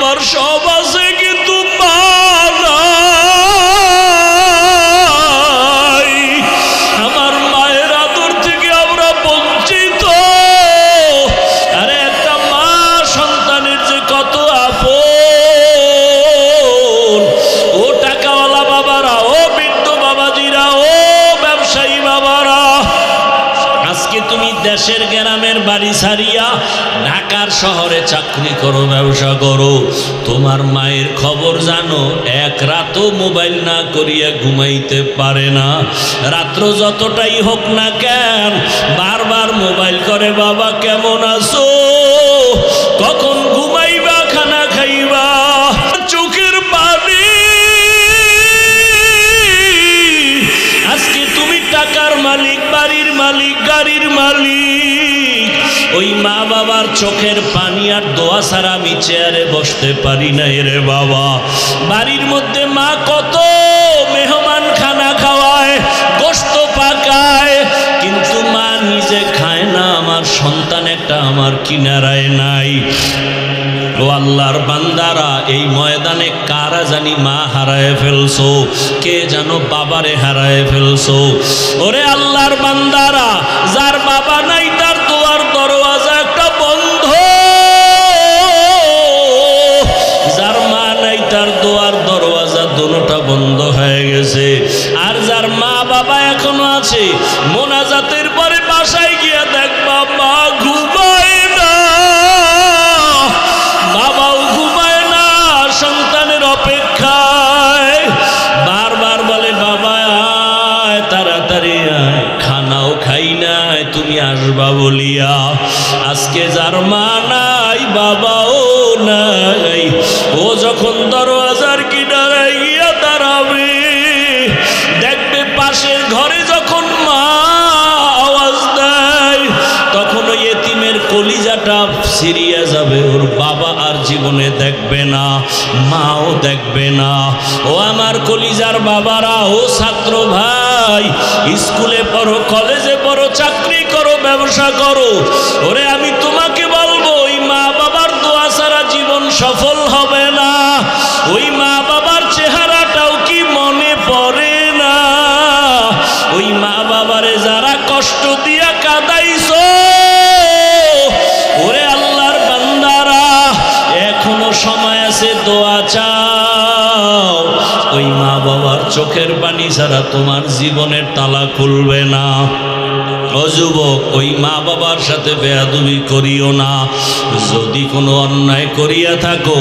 আমার সব আছে কিন্তু মা নাই। আমার মায়ের আদর থেকে আমরা বঞ্চিত। আরে একটা মা সন্তানের যে কত আপন। ও টাকাওয়ালা বাবারা, ও বৃদ্ধ বাবাজিরা, ও ব্যবসায়ী বাবারা, আজকে তুমি দেশের গ্রামের বাড়ি ছাড়িয়া ঢাকার শহরে চাকরি করো, ব্যবসা করো, তোমার মায়ের খবর জানো? এক রাতও মোবাইল না করিয়া ঘুমাইতে পারে না। রাত্র যতটাই হোক না কেন বারবার মোবাইল করে, বাবা কেমন আছো, কখন ঘুমাইবা, খানা খাইবা। চোখের পানি। আজকে তুমি টাকার মালিক, বাড়ির মালিক, গাড়ির মালিক, ওই মা বাবার চোখের পানি আর দোয়া ছাড়া আমি চেয়ারে বসতে পারি না রে বাবা। বাড়ির মধ্যে মা কত মেহমান খানা খাওয়ায়, গোশত পাকায়, কিন্তু মা নিজে খায় না। আমার সন্তান একটা আমার কিনারায় নাই। ও আল্লাহর বান্দারা, এই ময়দানে কারা জানি মা হারায় ফেলছো, কে জানো বাবারে হারায় ফেলছো। ওরে আল্লাহর বান্দারা, যার বাবা নাই তার দোয়ার দরওয়াজা একটা বন্ধ, যার মা নাই তার দোয়ার দরওয়াজা দুটোটা বন্ধ হয়ে গেছে। আর যার মা বাবা এখনো আছে, মোনাজাতের পরে বাসায় গিয়ে দেখবা মা ঘুমায় না, বাবাও ঘুমায় না, সন্তানের অপেক্ষায় বারবার বলে বাবা আয়, তাড়াতাড়ি আয়, খানাও খাই নাই তুমি আসবা বলিয়া। আজকে যার মা নাই, বাবাও নাই, ও যখন দরওয়াজার কিনারায় গিয়া দাঁড়াবে, দেখবে পাশের ঘরে যখন মা আওয়াজ দেয়, তখন ওই এতিমের কলিজাটা ছিঁড়িয়া যাবে। ওর বাবা আর জীবনে দেখবে না, মাও দেখবে না। ও আমার কলিজার বাবারা, ও ছাত্র ভাই, স্কুলে পড়ো, কলেজে পড়ো, চাকরি করো, ব্যবসা করো, ওরে আমি তোমাকে বলবো, ওই মা বাবার দোয়া ছাড়া জীবন সফল হবে না। ওই মা বাবার চেহারাটাও কি মনে পড়ে না? ওই মা বাবারে যারা কষ্ট দিয়া কাঁদাইছো, ওরে আল্লাহর বান্দারা, এখনো সময় আছে, দোয়া চাও। ওই মা বাবার চোখের পানি ছাড়া তোমার জীবনের তালা খুলবে না। ও যুবক, ওই মা বাবার সাথে বেয়াদবি করিও না। যদি কোনো অন্যায় করিয়া থাকো,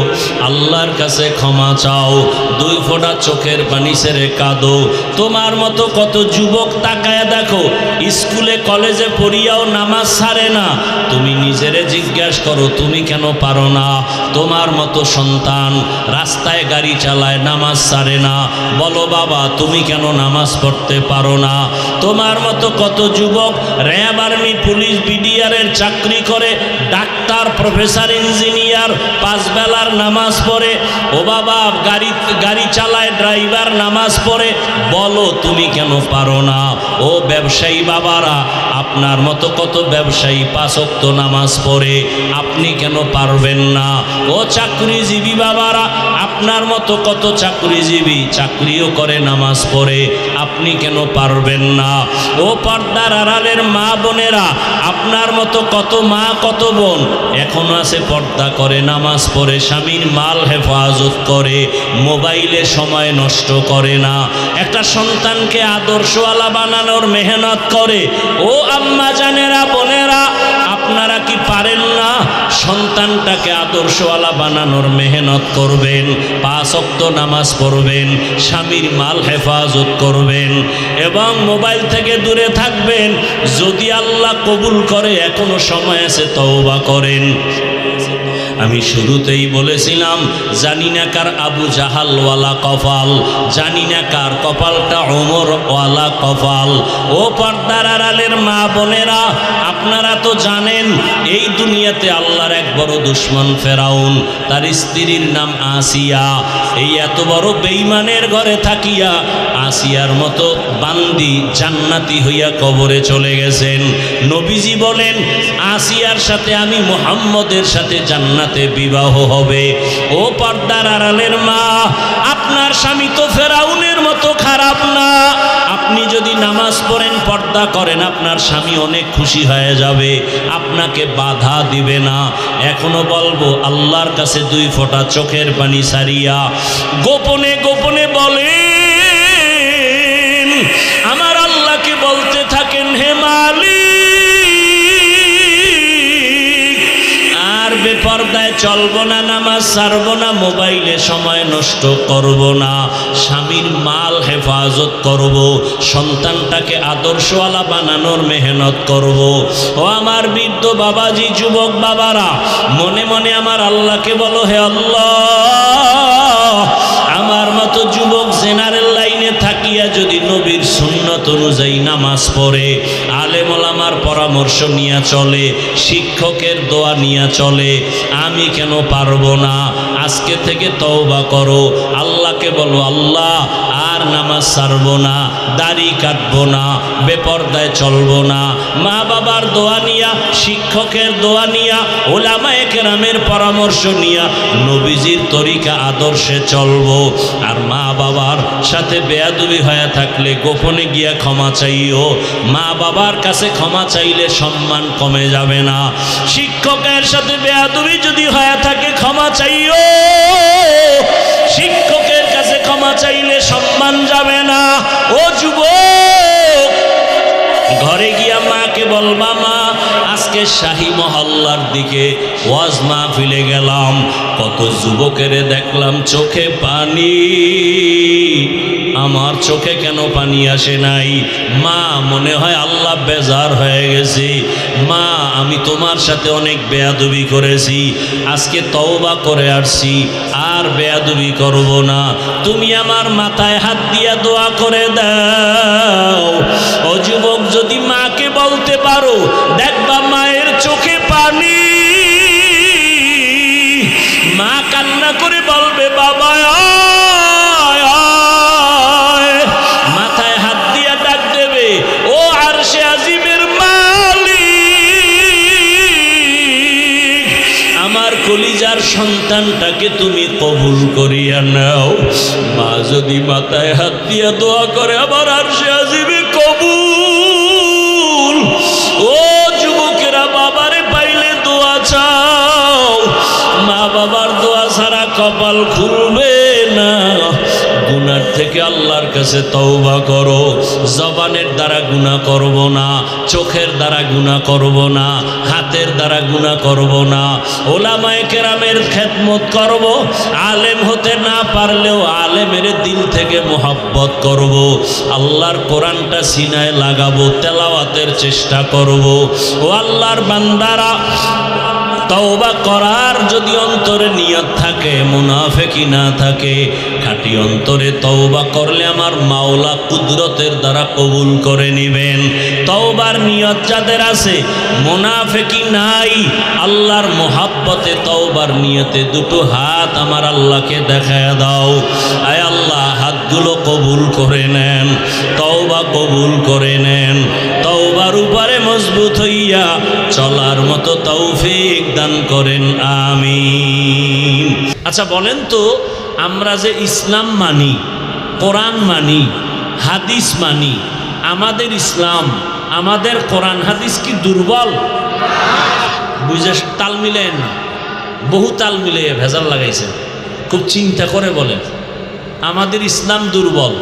আল্লাহর কাছে ক্ষমা চাও, দুই ফোঁটা চোখের পানি ছেড়ে কাঁদো। তোমার মতো কত যুবক তাকায় দেখো, স্কুলে কলেজে পড়িয়াও নামাজ ছাড়ে না। তুমি নিজেরে জিজ্ঞাসা করো, তুমি কেন পারো না? তোমার মতো সন্তান রাস্তায় গাড়ি চালায়, নামাজ ছাড়ে না, বলো বাবা তুমি কেন নামাজ পড়তে পারো না? তোমার মতো কত যুবক র্যাব, আর্মি, পুলিশ, বিডিআরের চাকরি করে, ডাক্তার, প্রফেসর, ইঞ্জিনিয়ার, পাঁচ বেলার নামাজ পড়ে, ও বাবা গাড়ি চালায়, ড্রাইভার, নামাজ পড়ে, বলো তুমি কেন পারো না? ও ব্যবসায়ী বাবারা, আপনার মতো কত ব্যবসায়ী পাঁচ ওয়াক্ত নামাজ পড়ে, আপনি কেন পারবেন না? ও চাকরিজীবী বাবারা, আপনার মতো কত চাকরিজীবী চাকরিও করে, নামাজ পড়ে, আপনি কেন পারবেন না? ও পর্দার আড়ালের মা বোনেরা, আপনার মতো কত মা কত বোন এখনো আছে, পর্দা করে, নামাজ পড়ে, স্বামীর মাল হেফাজত করে, মোবাইলে সময় নষ্ট করে না, একটা সন্তানকে আদর্শওয়ালা বানানোর মেহনত করে। ও আম্মা জানেরা, বোনেরা, আপনারা কি পারেন না সন্তানটাকে আদর্শওয়ালা বানানোর মেহনত করবেন, পাঁচ ওয়াক্ত নামাজ পড়বেন, স্বামীর মাল হেফাজত করবেন এবং মোবাইল থেকে দূরে থাকবেন। যদি আল্লাহ কবুল করে, এখনো সময় আছে, তওবা করেন। আমি শুরুতেই বলেছিলাম, জানি না কার আবু জাহাল ওয়ালা কপাল, জানি না কার কপালটা ওমর ওয়ালা কপাল। ও পর্দার আড়ালের মা বোনেরা, আপনারা তো জানেন এই দুনিয়াতে আল্লাহর এক বড় দুশ্মন ফেরাউন, তার স্ত্রীর নাম আসিয়া। এই এত বড় বেঈমানের ঘরে থাকিয়া আসিয়ার মতো বান্দি জান্নাতি হইয়া কবরে চলে গেছেন। নবীজি বলেন, আসিয়ার সাথে আমি মুহাম্মদের সাথে সাথে জান্নাতে বিবাহ হবে। ও পর্দার আড়ালের মা, আপনার স্বামী তো ফেরাউনের মতো খারাপ না। আপনি যদি নামাজ পড়েন, পর্দা করেন, আপনার স্বামী অনেক খুশি হয়ে যাবে, আপনাকে বাধা দিবে না। এখনো বলবো, আল্লাহর কাছে 2 ফোঁটা চোখের পানি সারিয়া গোপনে গোপনে বলেন, আমার আল্লাহকে বলতে থাকেন, হে মালিক, আর বেপরদায় চলবো না, নামাজ ছাড়বো না, মোবাইলে সময় নষ্ট করব না, স্বামীর মাল হেফাজত করব, সন্তানটাকে আদর্শওয়ালা বানানোর মেহনত করব। ও আমার বৃদ্ধ বাবাজি, যুবক বাবারা, মনে মনে আমার আল্লাহকে বলো, হে আল্লাহ, আমার মতো যুবক জেনারেল লাইনে থাকিয়া যদি নবীর সুন্নত অনুযায়ী নামাজ পড়ে, আলেম ওলামার পরামর্শ নিয়ে চলে, শিক্ষকের দোয়া নিয়ে চলে, আমি কেন পারবো না? আজকে থেকে তওবা করো, আল্লাহকে বলো, আল্লাহ আর নামাজ ছাড়বো না, দাড়ি কাটবো না, বেপরদায় চলবো না, মা বাবার দোয়া নিয়া, শিক্ষকের দোয়া নিয়া, ওলামায়ে কেরামের পরামর্শ নিয়া নবীজির তরিকা আদর্শে চলবো। আর মা বাবার সাথে বেয়াদবি হয়ে থাকলে গোপনে গিয়া ক্ষমা চাইও। মা বাবার কাছে ক্ষমা চাইলে সম্মান কমে যাবে না। শিক্ষকের সাথে বেয়াদবি যদি হয়ে থাকে, ক্ষমা চাইও। শিক্ষকের কাছে ক্ষমা চাইলে সম্মান যাবে না। ও যুবক, ঘরে গিয়া মাকে বলবা, মা আজকে শাহী মহল্লার দিকে ওয়াজ মাহফিলে গেলাম, কত যুবকের দেখলাম চোখে পানি, আমার চোখে কেন পানি আসে নাই? মা, মনে হয় আল্লাহ বেজার হয়ে গেছে। মা, আমি তোমার সাথে অনেক বেয়াদবি করেছি, আজকে তওবা করে আসছি, আর বেয়াদবি করব না। তুমি আমার মাথায় হাত দিয়া দোয়া করে দাও। ও যুবক, যদি মাকে বলতে পারো, দেখবা মায়ের চোখে পানি, মা কান্না করে বলবে, বাবা আয় আয়, মাথায় হাত দিয়া ডাক দেবে, ও আরশে আজিমের মালিক, আমার কলিজার সন্তানটাকে তুমি কবুল করিয়া নাও। মা যদি মাথায় হাত দিয়া দোয়া করে, আবার আরশে আজিমে কবুল। ও যুবকেরা, বাবারে পাইলে দোয়া চাও, মা বাবার দোয়া ছাড়া কপাল খুলবে না। গুনার থেকে আল্লাহর কাছে তওবা করো। জবানের দ্বারা গুনাহ করব না, চোখের দ্বারা গুনাহ করব না, হাতের দ্বারা গুনাহ করব না, ওলামায়ে কেরামের খেদমত করব, আলেম হতে না পারলেও আলেমের দিল থেকে মোহাব্বত করব, আল্লাহর কোরআনটা সিনায় লাগাবো, তেলাওয়াতের চেষ্টা করব। ও আল্লাহর বান্দারা, তওবা করার যদি অন্তরে নিয়ত থাকে, মুনাফিকি না থাকে, খাঁটি অন্তরে তওবা করলে আমার মাওলা কুদরতের দ্বারা কবুল করে নেবেন। তওবার নিয়ত যাদের আছে, মুনাফিকি নাই, আল্লাহর মোহাব্বতে তওবার নিয়তে 2টো হাত আমার আল্লাহকে দেখায় দাও। আয় আল্লাহ, হাতগুলো কবুল করে নেন, তওবা কবুল করে নেন, তওবার উপরে মজবুত হইয়া চলার মতো তৌফিক দান করেন, আমিন। আচ্ছা বলেন তো, আমরা যে ইসলাম মানি, কোরআন মানি, হাদিস মানি, আমাদের ইসলাম, আমাদের কোরআন হাদিস কি দুর্বল? বুঝে তাল মিলেন না, বহু তাল মিলে ভেজাল লাগাইছেন। খুব চিন্তা করে বলেন, আমাদের ইসলাম দুর্বল,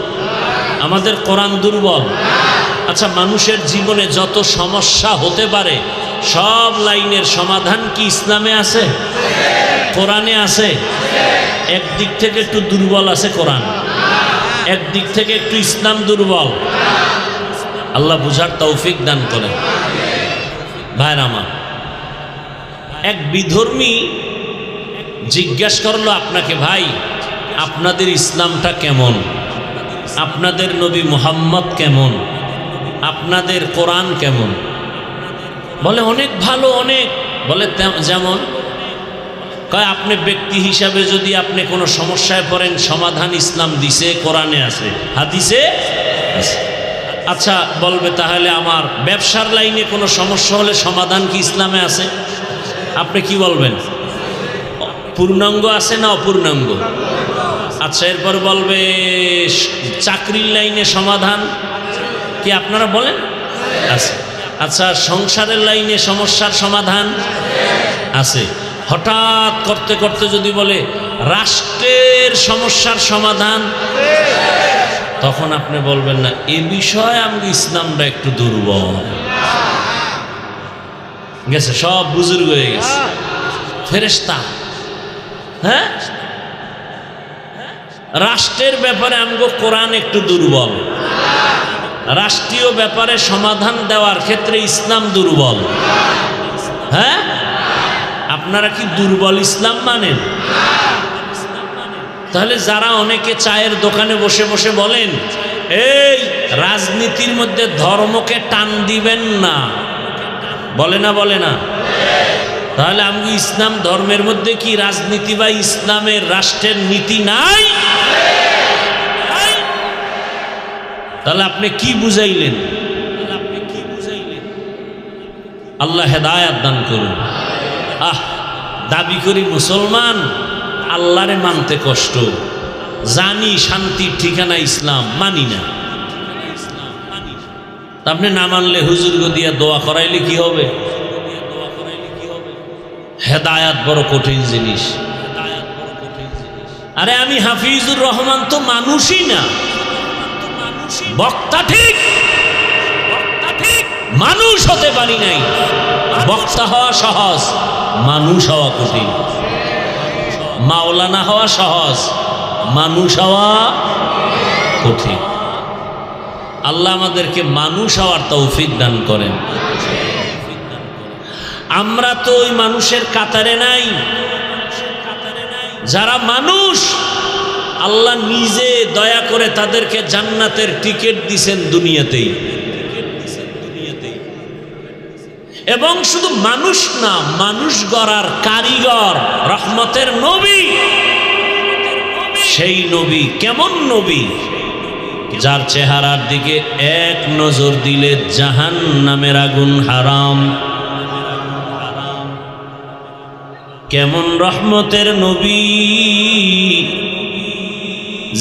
আমাদের কোরআন দুর্বল। আচ্ছা, মানুষের জীবনে যত সমস্যা হতে পারে, সব লাইনের সমাধান কি ইসলামে আছে? কোরআনে আছে? একদিক থেকে একটু দুর্বল আছে কোরআন, একদিক থেকে একটু ইসলাম দুর্বল। আল্লাহ বুঝার তৌফিক দান করেন। ভাইরা আমার, এক বিধর্মী জিজ্ঞেস করলো আপনাকে, ভাই আপনাদের ইসলামটা কেমন, আপনাদের নবী মুহাম্মদ কেমন, আপনাদের কোরআন কেমন? বলে অনেক ভালো, অনেক। বলে যেমন? কয় আপনি ব্যক্তি হিসাবে যদি আপনি কোনো সমস্যায় পড়েন, সমাধান ইসলাম দিছে, কোরআনে আছে, হাদিসে আছে। আচ্ছা বলবে, তাহলে আমার ব্যবসার লাইনে কোনো সমস্যা হলে সমাধান কি ইসলামে আছে? আপনি কি বলবেন? পূর্ণাঙ্গ আছে না অপূর্ণাঙ্গ? আচ্ছা, এরপর বলবে চাকরির লাইনে সমাধান কি আপনারা বলেন? আছে। আচ্ছা, সংসারের লাইনে সমস্যার সমাধান আছে। হঠাৎ করতে করতে যদি বলে রাষ্ট্রের সমস্যার সমাধান, তখন আপনি বলবেন না এ বিষয়ে আমি ইসলামটা একটু দুর্বল গেছে, সব বুজুর্গ হয়ে গেছে, ফেরেশতা। হ্যাঁ, রাষ্ট্রের ব্যাপারে আমগো কোরআন একটু দুর্বল, রাষ্ট্রীয় ব্যাপারে সমাধান দেওয়ার ক্ষেত্রে ইসলাম দুর্বল। হ্যাঁ, আপনারা কি দুর্বল ইসলাম মানেন? তাহলে যারা অনেকে চায়ের দোকানে বসে বসে বলেন এই রাজনীতির মধ্যে ধর্মকে টান দিবেন না, বলে না? বলে না? তাহলে আমি ইসলাম ধর্মের মধ্যে কি রাজনীতি বা ইসলামের রাষ্ট্রের নীতি নাই? তাহলে আপনি কি বুঝাইলেন? আল্লাহ হেদায়াত দান করুন। দাবি করি মুসলমান, আল্লাহরে মানতে কষ্ট, জানি শান্তির ঠিকানা ইসলাম, মানি না। আপনি না মানলে হুজুরগো দিয়া দোয়া করাইলে কি হবে? হেদায়াত বড় কঠিন জিনিস। আরে আমি হাফিজুর রহমান তো মানুষই না, বক্তা ঠিক, মানুষ হতে পারি নাই। বক্তা হওয়া সহজ, মানুষ হওয়া কঠিন। মাওলানা হওয়া সহজ, মানুষ হওয়া কঠিন। আল্লাহ আমাদেরকে মানুষ হওয়ার তৌফিক দান করেন। আমরা তো ওই মানুষের কাতারে নাই। যারা মানুষ, আল্লাহ নিজে দয়া করে তাদেরকে জান্নাতের টিকিট দিছেন দুনিয়াতেই। এবং শুধু মানুষ না, মানুষ গড়ার কারিগর রহমতের নবী। সেই নবী কেমন নবী? যার চেহারার দিকে এক নজর দিলে জাহান্নামের আগুন হারাম। কেমন রহমতের নবী?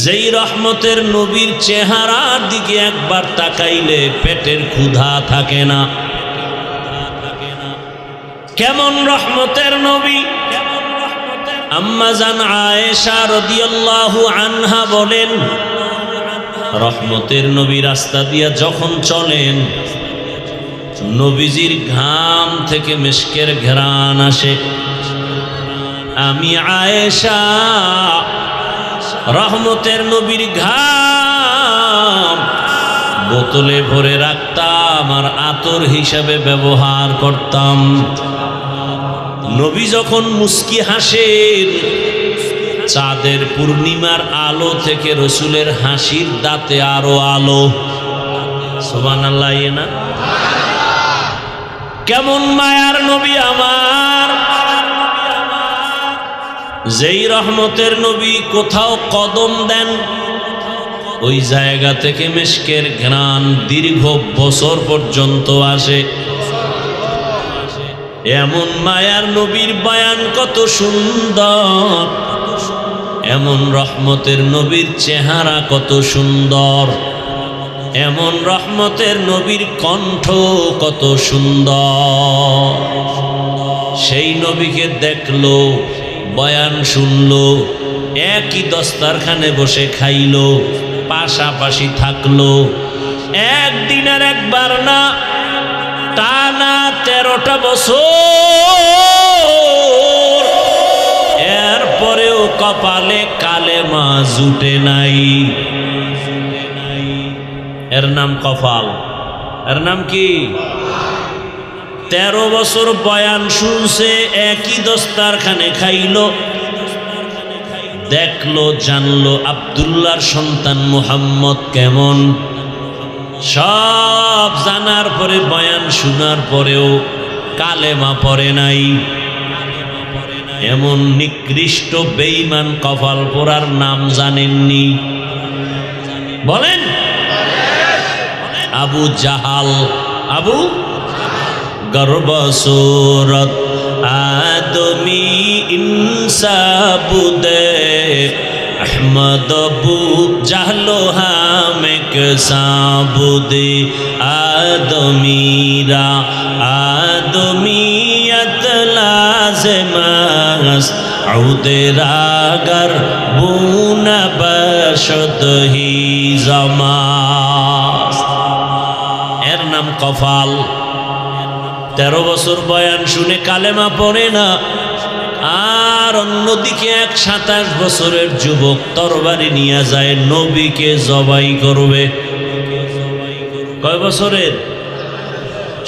যেই রহমতের নবীর চেহারার দিকে একবার তাকাইলে পেটের ক্ষুধা থাকে না। কেমন রহমতের নবী? আম্মা জান আয়েশা রাদিয়াল্লাহু আনহা বলেন, রহমতের নবী রাস্তা দিয়া যখন চলেন, নবীজির ঘাম থেকে মিশকের ঘ্রাণ আসে। আমি আয়েশা রহমতের নবীর ঘাম বোতলে ভরে রাখতাম আর আতর হিসাবে ব্যবহার করতাম। নবী যখন মুস্কি হাসেন, চাঁদের পূর্ণিমার আলো থেকে রসুলের হাসির দাঁতে আরো আলো। সুবহানাল্লাহ। না কেমন মায়ার নবী আমার? যেই রহমতের নবী কোথাও কদম দেন, ওই জায়গা থেকে মিশকের ঘ্রাণ দীর্ঘ বছর পর্যন্ত আসে। এমন মায়ার নবীর বয়ান কত সুন্দর, এমন রহমতের নবীর চেহারা কত সুন্দর, এমন রহমতের নবীর কণ্ঠ কত সুন্দর। সেই নবীকে দেখলো, বয়ান শুনলো, একই দস্তারখানে বসে খাইলো, পাশাপাশি থাকলো। একদিন আর একবার না, টানা 13টা বছর। এরপরেও কপালে কালেমা জুটে নাই। এর নাম কপাল। এর নাম কি? 13 বছর বয়ান শুনছে, একই দস্তারখানে খাইলো, দেখলো, জানলো আব্দুল্লাহর সন্তান মুহাম্মদ কেমন। সব জানার পরে, বয়ান শোনার পরেও কালেমা পড়ে নাই। এমন নিকৃষ্ট বেঈমান কপাল পোড়ার নাম জানেননি? বলেন। আবু জাহাল, আবু গর্ব সুরত आदमी इंसाबुद अहमद अबू जहलो हम साबुद आदमीरा आदमीयत लाज़िमस औदेरागर बुन बशद ही जमास एर नाम कफाल 13 বছর বয়ান শুনে কালেমা পড়ে না আর অন্যদিকে এক 27 বছরের যুবক তরবারি নিয়ে যায় নবীকে জবাই করবে কয় বছরের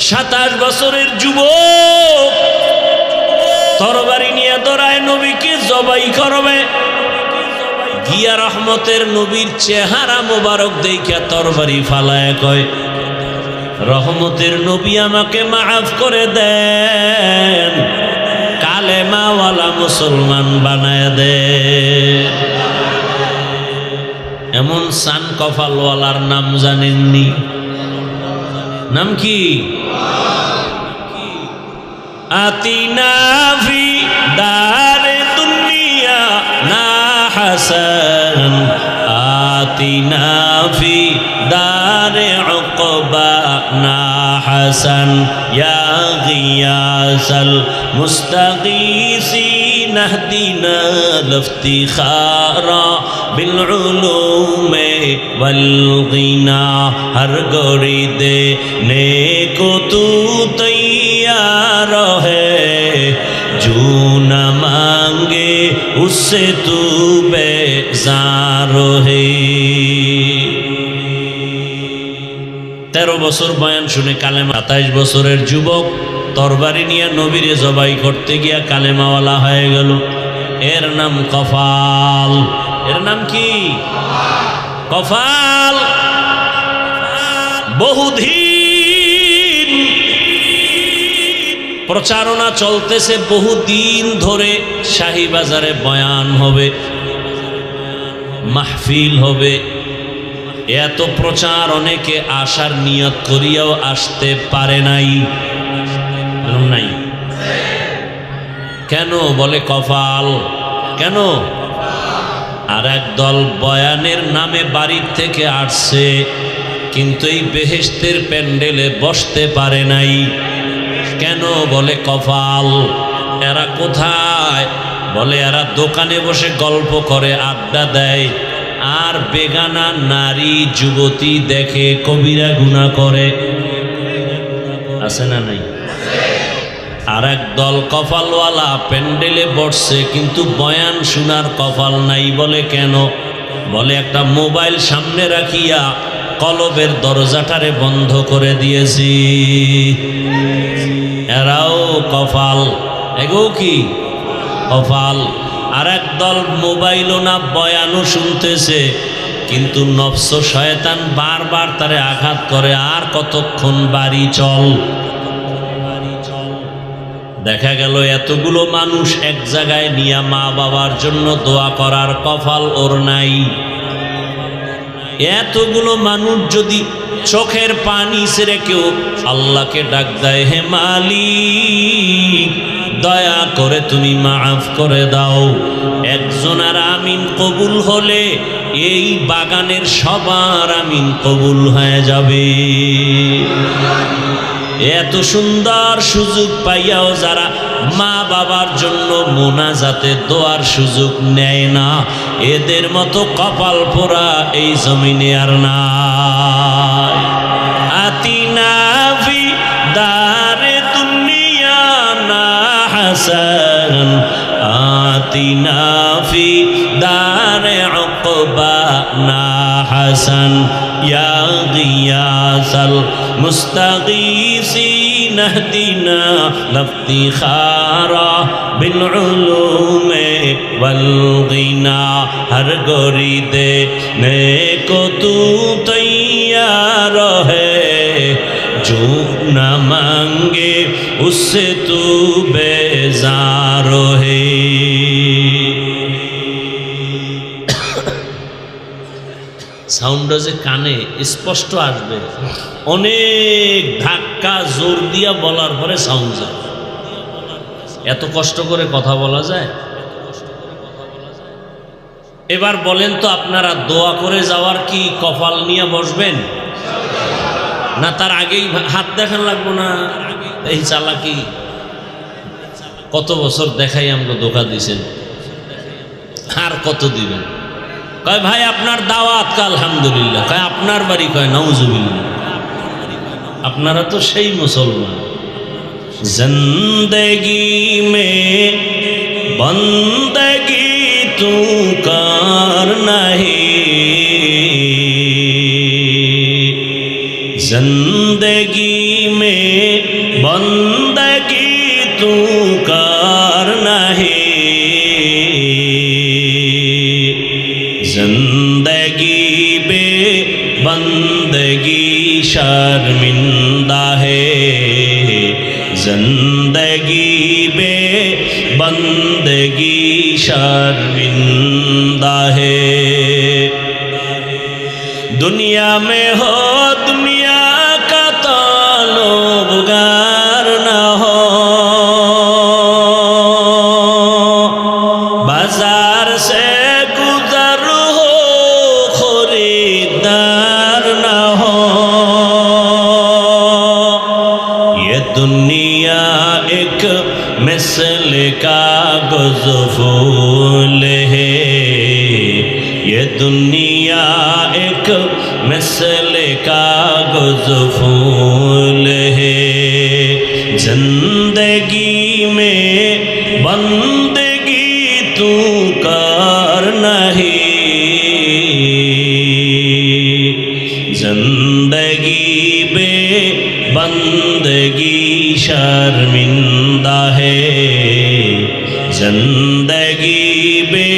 27 বছরের যুবক তরবারি নিয়ে দৌড়ায় নবীকে জবাই করবে গিয়া রহমতের নবীর চেহারা মোবারক দেইখা তরবারি ফালায় কয় রহমতের নবী আমাকে মাফ করে দেন কালেমাওয়ালা মুসলমান বানায় দেন এমন সান কফালওয়ালার নাম জানেননি নাম কি আতিনা ফি দারে দুনিয়া না হাসান আতিনা ফি দারে উকবা না হাসান ইয়া গিয়াসাল মুস্তাগীসিন ইহদিনা লিফতিখারা বিল উলুমে ওয়াল গিনা হর গরি দে নেকো তু तैयार है जो न मांगे उससे तू बेजार है 13 বছর বয়ান শুনে কালেমা 27 বছরের যুবক তরবারি নিয়ে নবীরে জবাই করতে গিয়া কালেমাওয়ালা হয়ে গেল এর নাম কফাল এর নাম কি কফাল বহুদিন প্রচারণা চলতেছে বহুদিন ধরে শাহী বাজারে বয়ান হবে মাহফিল হবে এত প্রচার অনেকে আসার নিয়ত করিয়াও আসতে পারে নাই কেন বলে কফাল কেন আর এক দল বয়ানের নামে বাড়ির থেকে আসছে কিন্তু এই বেহেশতের প্যান্ডেলে বসতে পারে নাই কেন বলে কফাল এরা কোথায় বলে এরা দোকানে বসে গল্প করে আড্ডা দেয় আর বেগানা নারী যুবতী দেখে কবিরা গুনাহ করে আছে না নাই আর এক দল কপালওয়ালা প্যান্ডেলে বসছে কিন্তু বয়ান শোনার কপাল নাই বলে কেন বলে একটা মোবাইল সামনে রাখিয়া কলবের দরজাটারে বন্ধ করে দিয়েছি এরাও কপাল এগো কি কপাল আর এক দল মোবাইলও না বয়ানও শুনতেছে কিন্তু নফস শয়তান বারবার তারে আঘাত করে আর কতক্ষণ বাড়ি চল দেখা গেল এতগুলো মানুষ এক জায়গায় নিয়ে মা বাবার জন্য দোয়া করার কপাল ওর নাই এতগুলো মানুষ যদি চোখের পানি ছেড়ে কেউ আল্লাহকে ডাক দেয় হে মালিক দয়া করে তুমি মাফ করে দাও একজনের আমিন কবুল হলে এই বাগানের সবার আমিন কবুল হয়ে যাবে এত সুন্দর সুযোগ পাইয়াও যারা মা বাবার জন্য মোনাজাতে দোয়ার সুযোগ নেয় না এদের মতো কপাল পোড়া এই জমিনে আর নাই আতিনা ফি দারে দুনিয়া না হাসান আতিনা ফি দারে উকবা না হাসান ইয়া গিয়াসাল মুস্তাগীসিন ইহদিনা লিফতিখারা বিল উলুমে ওয়াল গিনা হর গরি দে নেকো তু তৈয়ার है जो न मांगे उससे तू बेजार है সাউন্ড যে কানে স্পষ্ট আসবে অনেক ধাক্কা জোর দিয়া বলার পরে সাউন্ড যায় এত কষ্ট করে কথা বলা যায়? এবার বলেন তো, আপনারা দোয়া করে যাওয়ার কি কপাল নিয়ে বসবেন, না তার আগেই হাত দেখান লাগবো? না এই চালাকি কত বছর দেখাই আমাকে ধোঁকা দিছেন, আর কত দিবেন? কয় ভাই আপনার দাওয়াত, আলহামদুলিল্লাহ। কয় আপনার বাড়ি? কয় নাউজুবিল্লাহ। আপনারা তো সেই মুসলমান। জিন্দেগি মে বন্দগি তু কার নাহি, জিন্দেগি মে বন্দগি তু কার নাহি, जिंदगी बे बंदगी शर्मिंदा है, जिंदगी बे बंदगी शर्मिंदा है। दुनिया में हो दुनिया का ताल्लुगार न हो, बाजार से दुनिया एक मिसल कागज़ फूल है, ये दुनिया एक मिसल कागज़ फूल है, जिंदगी में बंदगी तू कर नहीं, जिंदगी बे बंदगी शर्मिंदा है, जिंदगी बे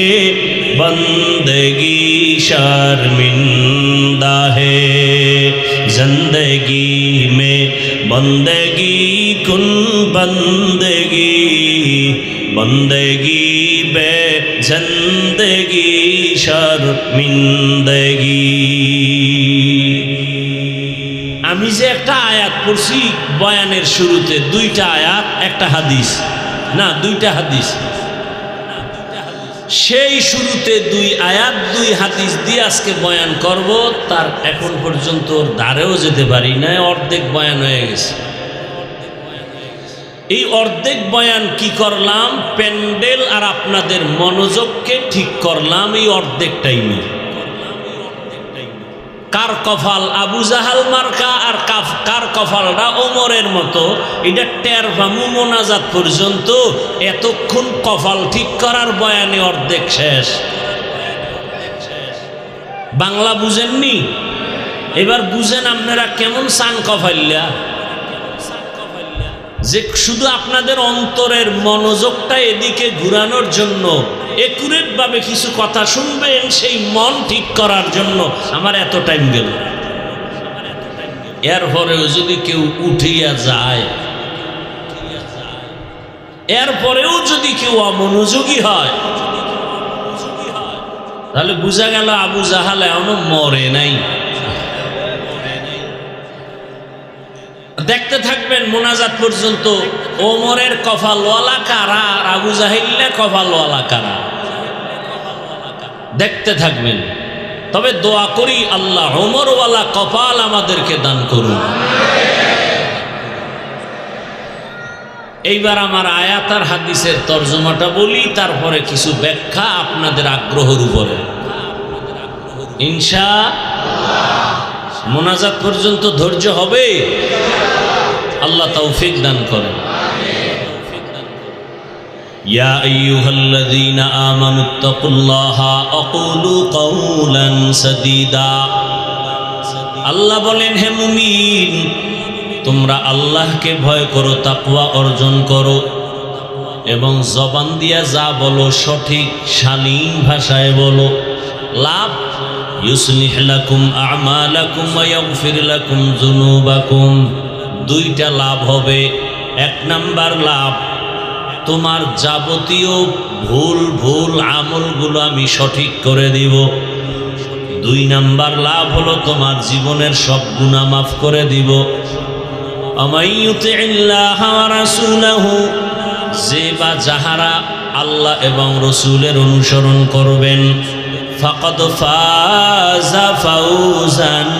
बंदगी शर्मिंदा है, जिंदगी में बंदगी कुन बंदगी, बंदगी बे जिंदगी शर्मिंदगी। আমি যে একটা আয়াত পড়ছি বয়ানের শুরুতে, দুইটা আয়াত একটা হাদিস, না দুইটা হাদিস, সেই শুরুতে দুই আয়াত দুই হাদিস দিয়ে আজকে বয়ান করব। তার এখন পর্যন্ত ধারেও যেতে পারি না, অর্ধেক বয়ান হয়ে গেছে। এই অর্ধেক বয়ান কি করলাম, প্যান্ডেল আর আপনাদের মনোযোগকে ঠিক করলাম এই অর্ধেক টাইমে। কার কপাল আবু জাহাল মার্কা আর কার কপালটা ওমরের মতো, এটা টের পামু মোনাজাত পর্যন্ত। এতক্ষণ কপাল ঠিক করার বয়ানে অর্ধেক শেষ। বাংলা বুঝেননি? এবার বুঝেন আপনারা কেমন চান কপাইল্লা, যে শুধু আপনাদের অন্তরের মনোযোগটা এদিকে ঘুরানোর জন্য, একুরেট ভাবে কিছু কথা শুনবেন, সেই মন ঠিক করার জন্য আমার এত টাইম গেল। এরপরেও যদি কেউ উঠিয়া যায়, এরপরেও যদি কেউ অমনোযোগী হয়, তাহলে বুঝা গেল আবু জাহাল এখনো মরে নাই। দেখতে থাকবেন মোনাজাত পর্যন্ত, ওমরের কপালওয়ালা কারা আর আবু জাহিল্লা কপালওয়ালা কারা, দেখতে থাকবেন। তবে দোয়া করি আল্লাহ ওমরওয়ালা কপাল আমাদেরকে দান করুন। এইবার আমার আয়াত আর হাদিসের তর্জমাটা বলি, তারপরে কিছু ব্যাখ্যা আপনাদের আগ্রহের উপরে ইনশাআল্লাহ। মোনাজাত পর্যন্ত ধৈর্য হবে, আল্লাহ তৌফিক দান করেন। ইয়া আইয়ুহাল্লাযীনা আমানুত্তাকুল্লাহা আকুলু কাওলান সাদীদা। আল্লাহ বলেন, হে মুমিন, তোমরা আল্লাহকে ভয় করো, তাকওয়া অর্জন করো, এবং জবান দিয়া যা বলো সঠিক শালীন ভাষায় বলো। লাভ, ইউসলিহ লাকুম আমালাকুম ওয়া ইয়াগফির লাকুম যুনুবাকুম। দুইটা লাভ হবে। এক নাম্বার লাভ, তোমার যাবতীয় ভুল আমলগুলো আমি সঠিক করে দিব। দুই নাম্বার লাভ হলো তোমার জীবনের সব গুনাহ মাফ করে দিব। আমাইয়ুতিল্লাহ ওয়া রাসূলাহু যে বা যাহারা আল্লাহ এবং রসুলের অনুসরণ করবেন ফাকাদ ফাযা ফাওজান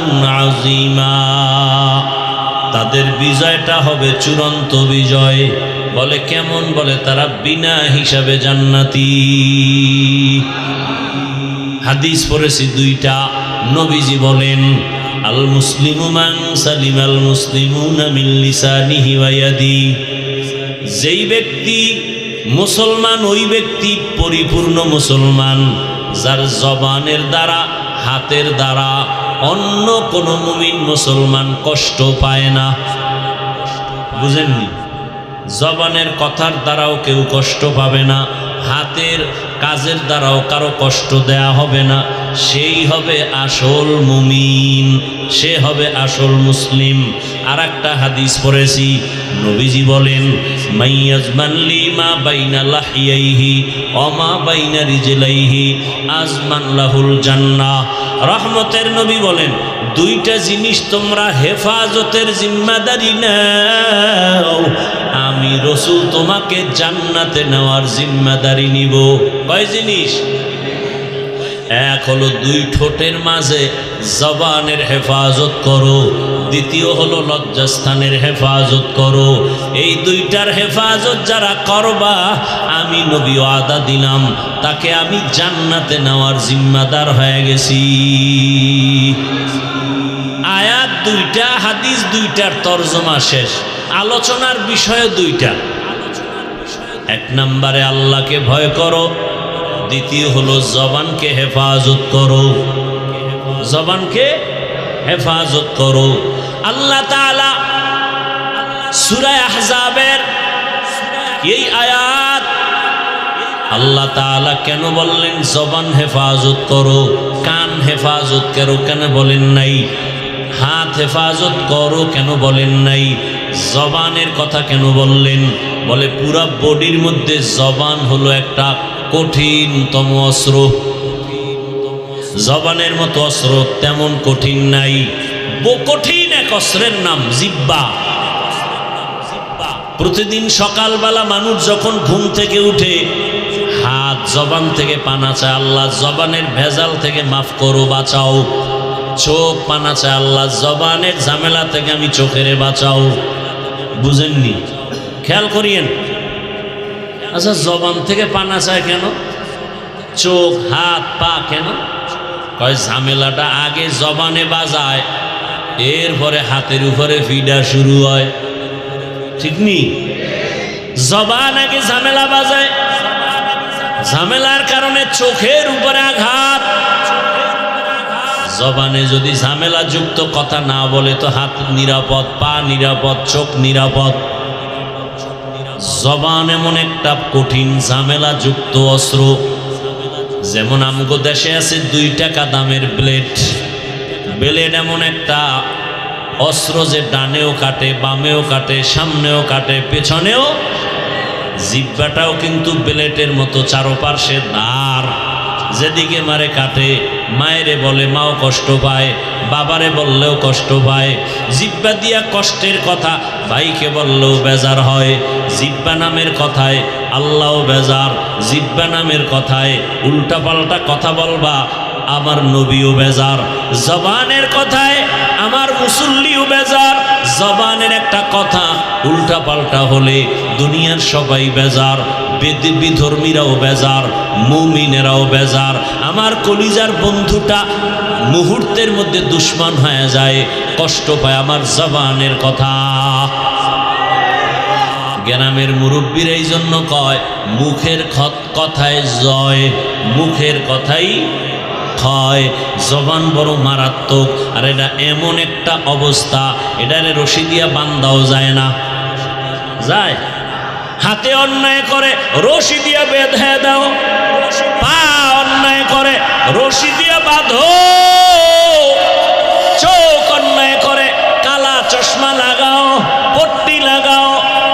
আযীমা, তাদের বিজয়টা হবে চূড়ান্ত বিজয়। বলে কেমন? বলে তারা বিনা হিসাবে জান্নাতি। হাদিস পড়েছি দুইটা, নবীজি বলেন আল মুসলিমু মান সালিমাল মুসলিমুনা মিন লিসানিহি ওয়া ইয়াদিহি, যেই ব্যক্তি মুসলমান ওই ব্যক্তি পরিপূর্ণ মুসলমান যার জবানের দ্বারা হাতের দ্বারা অন্য কোন মুমিন মুসলমান কষ্ট পায় না। বুঝেননি? জবানের কথার দ্বারাও কেউ কষ্ট পাবে না, হাতের কাজের দ্বারাও কারো কষ্ট দেয়া হবে না। সেই হবে আসল মুমিন, সে হবে আসল মুসলিম। আর একটা হাদিস পড়েছি, নবীজি বলেন মাইয়াজমান লিমা বাইনা লাহিয়াইহি ওয়া মা বাইনা রিজলাইহি আজমান লাহুল জান্নাহ। রহমতের নবী বলেন দুইটা জিনিস তোমরা হেফাজতের জিম্মাদারি নাও, আমি রসুল তোমাকে জান্নাতে নেওয়ার জিম্মাদারি নিব। কয় জিনিস? এক হলো দুই ঠোঁটের মাঝে জবানের হেফাজত করো, দ্বিতীয় হলো লজ্জাস্থানের হেফাজত করো। এই দুইটার হেফাজত যারা করবা আমি নবী ওয়াদা দিলাম তাকে আমি জান্নাতে নেওয়ার জিম্মাদার হয়ে গেছি। আয়াত দুইটা, হাদিস দুইটার তরজমা শেষ, আলোচনার বিষয় দুইটা। এক নম্বরে আল্লাহকে ভয় করো, দ্বিতীয় হলো জবানকে হেফাজত করো, জবানকে হেফাজত করো। আল্লাহ তাআলা সূরা আহজাবের এই আয়াত আল্লাহ তাআলা কেন বললেন জবান হেফাজত করো, কান হেফাজত করো কেন বলেন নাই? হাত হেফাজত করো কেন বলেন নাই? জবানের কথা কেন বললেন? বলে পুরা বডির মধ্যে জবান হলো একটা কঠিনতম অস্ত্র। জবানের মতো অস্ত্র তেমন কঠিন নাই। কঠিন এক অস্ত্রের নাম জিহ্বা। প্রতিদিন সকালবেলা মানুষ যখন ঘুম থেকে উঠে হাত জবান থেকে পানা চায়, আল্লাহ জবানের ভেজাল থেকে মাফ করো, বাঁচাও। চোখ পানা চায়, আল্লাহ জবানের ঝামেলা থেকে আমি চোখেরে বাঁচাও। বুঝেননি? খেয়াল করিয়েন। আচ্ছা, জবান থেকে পানা চায় কেন? চোখ হাত পা কেন? কয় ঝামেলাটা আগে জবানে বাজায়, এরপরে হাতের উপরে ফিডা শুরু হয়। ঠিক নি? জবান আগে ঝামেলা বাজায়, ঝামেলার কারণে চোখের উপরে আঘাত। জবানে যদি ঝামেলা যুক্ত কথা না বলে তো হাত নিরাপদ, পা নিরাপদ, চোখ নিরাপদ। জবান এমন একটা কঠিন ঝামেলা যুক্ত অস্ত্র। যেমন আমগো দেশে আছে 2 টাকা দামের ব্লেড। ব্লেড এমন একটা অস্ত্র যে ডানেও কাটে, বামেও কাটে, সামনেও কাটে, পেছনেও। জিহ্বাটাও কিন্তু ব্লেডের মতো চারপাশে ধার, যেদিকে মারে কাটে। মায়েরে বলে মাও কষ্ট পায়, বাবারে বললেও কষ্ট পায়। জিহ্বা দিয়া কষ্টের কথা ভাইকে বললেও বেজার হয়। জিহ্বা নামের কথায় আল্লাহও বেজার। জিহ্বা নামের কথায় উল্টাপাল্টা কথা বলবা, আমার নবীও বেজার। জবানের কথায় আমার মুসল্লিও বেজার। জবানের একটা কথা উল্টাপাল্টা হলে দুনিয়ার সবাই বেজার, বিধর্মীরাও বেজার, মুমিনেরাও বেজার। আমার কলিজার বন্ধুটা মুহূর্তের মধ্যে দুশ্মন হয়ে যায়, কষ্ট পায় আমার জবানের কথা। গ্রামের মুরব্বীরা এই জন্য কয় মুখের কথায় জয়, মুখের কথাই ক্ষয়। জবান বড় মারাত্মক। আর এটা এমন একটা অবস্থা, এটারে রশি দিয়া বান্ধাও যায় না। যায়? হাতে অন্যায় করে রশি দিয়া বেঁধে দাও, পা অন্যায় করে রশি দিয়া বাঁধো, চোখ অন্যায় করে কালা চশমা লাগাও, পট্টি লাগাও,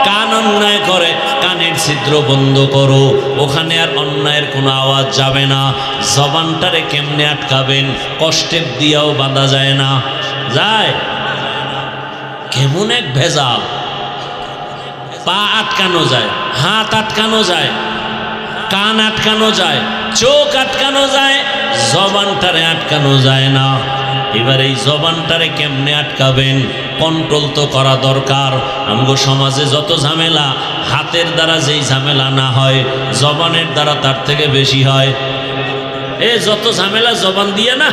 কান অন্যায় করে কানের ছিদ্র বন্ধ করো, ওখানে আর অন্যায়ের কোনো আওয়াজ যাবে না। জবানটারে কেমনে আটকাবেন? কষ্টেপ দিয়াও বাঁধা যায় না। যায়? কেমন এক ভেজাল। পা আটকানো যায়, হাত আটকানো যায়, কান আটকানো যায়, চোখ আটকানো যায়, জবানটারে আটকানো যায় না। এবার এই জবানটারে কেমনে আটকাবেন? কন্ট্রোল তো করা দরকার। আমগো সমাজে যত ঝামেলা, হাতের দ্বারা যেই ঝামেলা না হয়, জবানের দ্বারা তার থেকে বেশি হয়। যত ঝামেলা জবান দিয়ে না।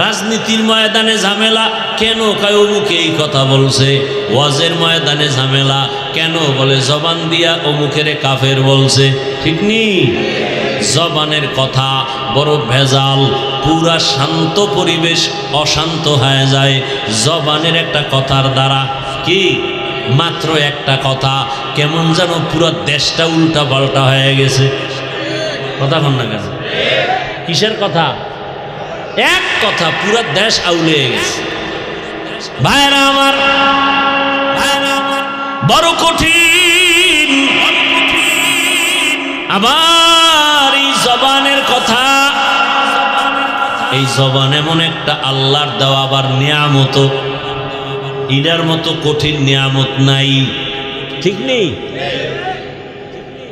রাজনীতির ময়দানে ঝামেলা কেন? কয় অমুকে এই কথা বলছে। ওয়াজের ময়দানে ঝামেলা কেন? বলে জবান দিয়া অমুকের কাফের বলছে। ঠিক নি? জবানের কথা বড় ভেজাল। পুরা শান্ত পরিবেশ অশান্ত হয়ে যায় জবানের একটা কথার দ্বারা। কি? মাত্র একটা কথা, কেমন যেন পুরো দেশটা উল্টা পাল্টা হয়ে গেছে। কথা কন না কেন? কিসের কথা? এক কথা পুরা দেশ আউলে গেছে। ভাইরা আমার, বড় কঠিন। আবার এই জবানের কথা, এই জবান এমন একটা আল্লাহর দেওয়া আবার নিয়ামত। ইনার মতো কঠিন নিয়ামত নাই। ঠিক নেই?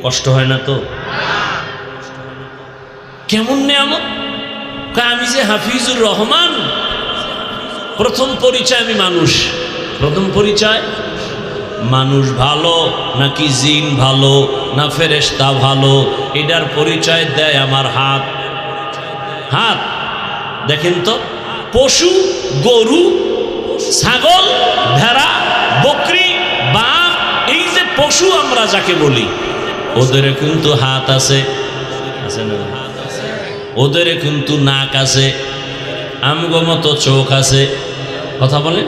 কষ্ট হয় না তো? কেমন নিয়ামত? আমি যে হাফিজুর রহমান, প্রথম পরিচয় আমি মানুষ। প্রথম পরিচয় মানুষ ভালো নাকি জিন ভালো না ফেরেশতা ভালো, এটার পরিচয় দেয় আমার হাত। হাত দেখেন তো, পশু, গরু, ছাগল, ভেড়া, বকরি, বাঘ, এই যে পশু আমরা যাকে বলি, ওদের কিন্তু হাত আছে, আছে না? ওদের কিন্তু নাক আছে, আমগো মতো চোখ আছে। কথা বলেন?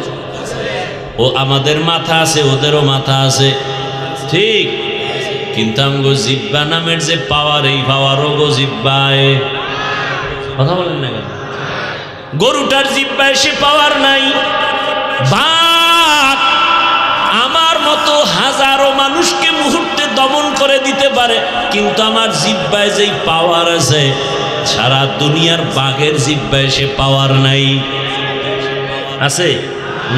ও আমাদের মাথা আছে, ওদেরও মাথা আছে। ঠিক, কিন্তু আমগো জিব্বা নামের যে পাওয়ার, এই পাওয়ারও গো জিব্বায়। কথা বলেন না কেন? গরুটার জিব্বায় সে পাওয়ার নাই। বাঘ আমার মতো হাজারো মানুষকে মুহূর্তে দমন করে দিতে পারে, কিন্তু আমার জিব্বায় যেই পাওয়ার আছে, সারা দুনিয়ার বাঘের জিব্বায় সে পাওয়ার নাই। আছে?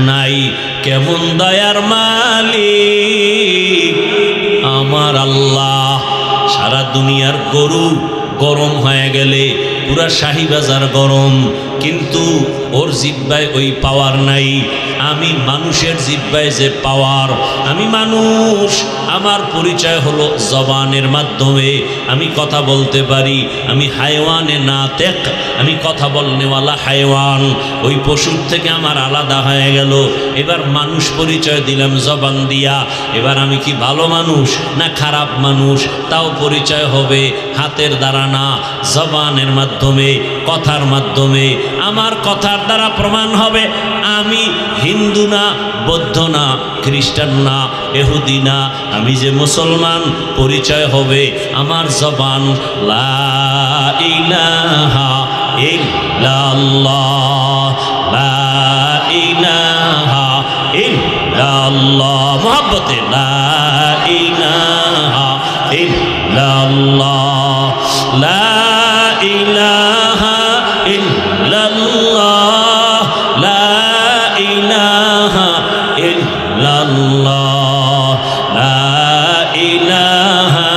নাই। কেমন দয়ার মালিক আমার আল্লাহ! সারা দুনিয়ার গরু গরম হয়ে গেলে পুরা শাহী বাজার গরম, কিন্তু ওর জিব্বায় ওই পাওয়ার নাই। আমি মানুষের জিব্বায় যে পাওয়ার, আমি মানুষ, আমার পরিচয় হলো জবানের মাধ্যমে। আমি কথা বলতে পারি, আমি হায়ওয়ানে না তেক, আমি কথা বলনেওয়ালা হায়ওয়ান। ওই পশুর থেকে আমার আলাদা হয়ে গেল। এবার মানুষ পরিচয় দিলাম জবান দিয়া। এবার আমি কি ভালো মানুষ না খারাপ মানুষ, তাও পরিচয় হবে হাতের দ্বারা না, জবানের মাধ্যমে, কথার মাধ্যমে। আমার কথার দ্বারা প্রমাণ হবে আমি হিন্দু না, বৌদ্ধ না, খ্রিস্টান না, ইহুদি না, আমি যে মুসলমান। পরিচয় হবে আমার জবান। লা ইলাহা ইল্লাল্লাহ, লা ইলাহা ইল্লাল্লাহ। মুহাব্বতে লা ইলাহা ইল্লাল্লাহ, লা ইলাহা ইল্লাল্লাহ, লা ইলাহা ইল্লাল্লাহ, লা ইলাহা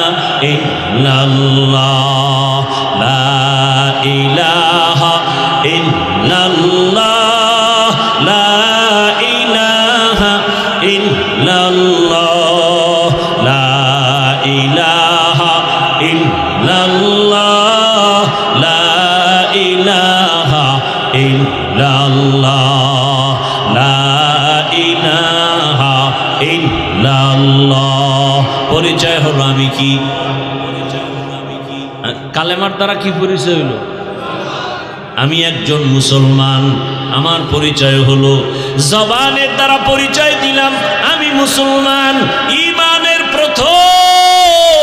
ইল্লাল্লাহ, লা ইলাহা ইল্লাল্লাহ, লা ইলাহা ইল্লাল্লাহ, লা ইলাহা ইল্লাল্লাহ, লা ইলাহা ইল্লাল্লাহ, লা ইলাহা ইল্লাল্লাহ। পরিচয় হলো আমি কি? কালেমার দ্বারা কি পরিচয় হলো? আমি একজন মুসলমান। আমার পরিচয় হলো জবানের দ্বারা পরিচয় দিলাম আমি মুসলমান। ঈমানের প্রথম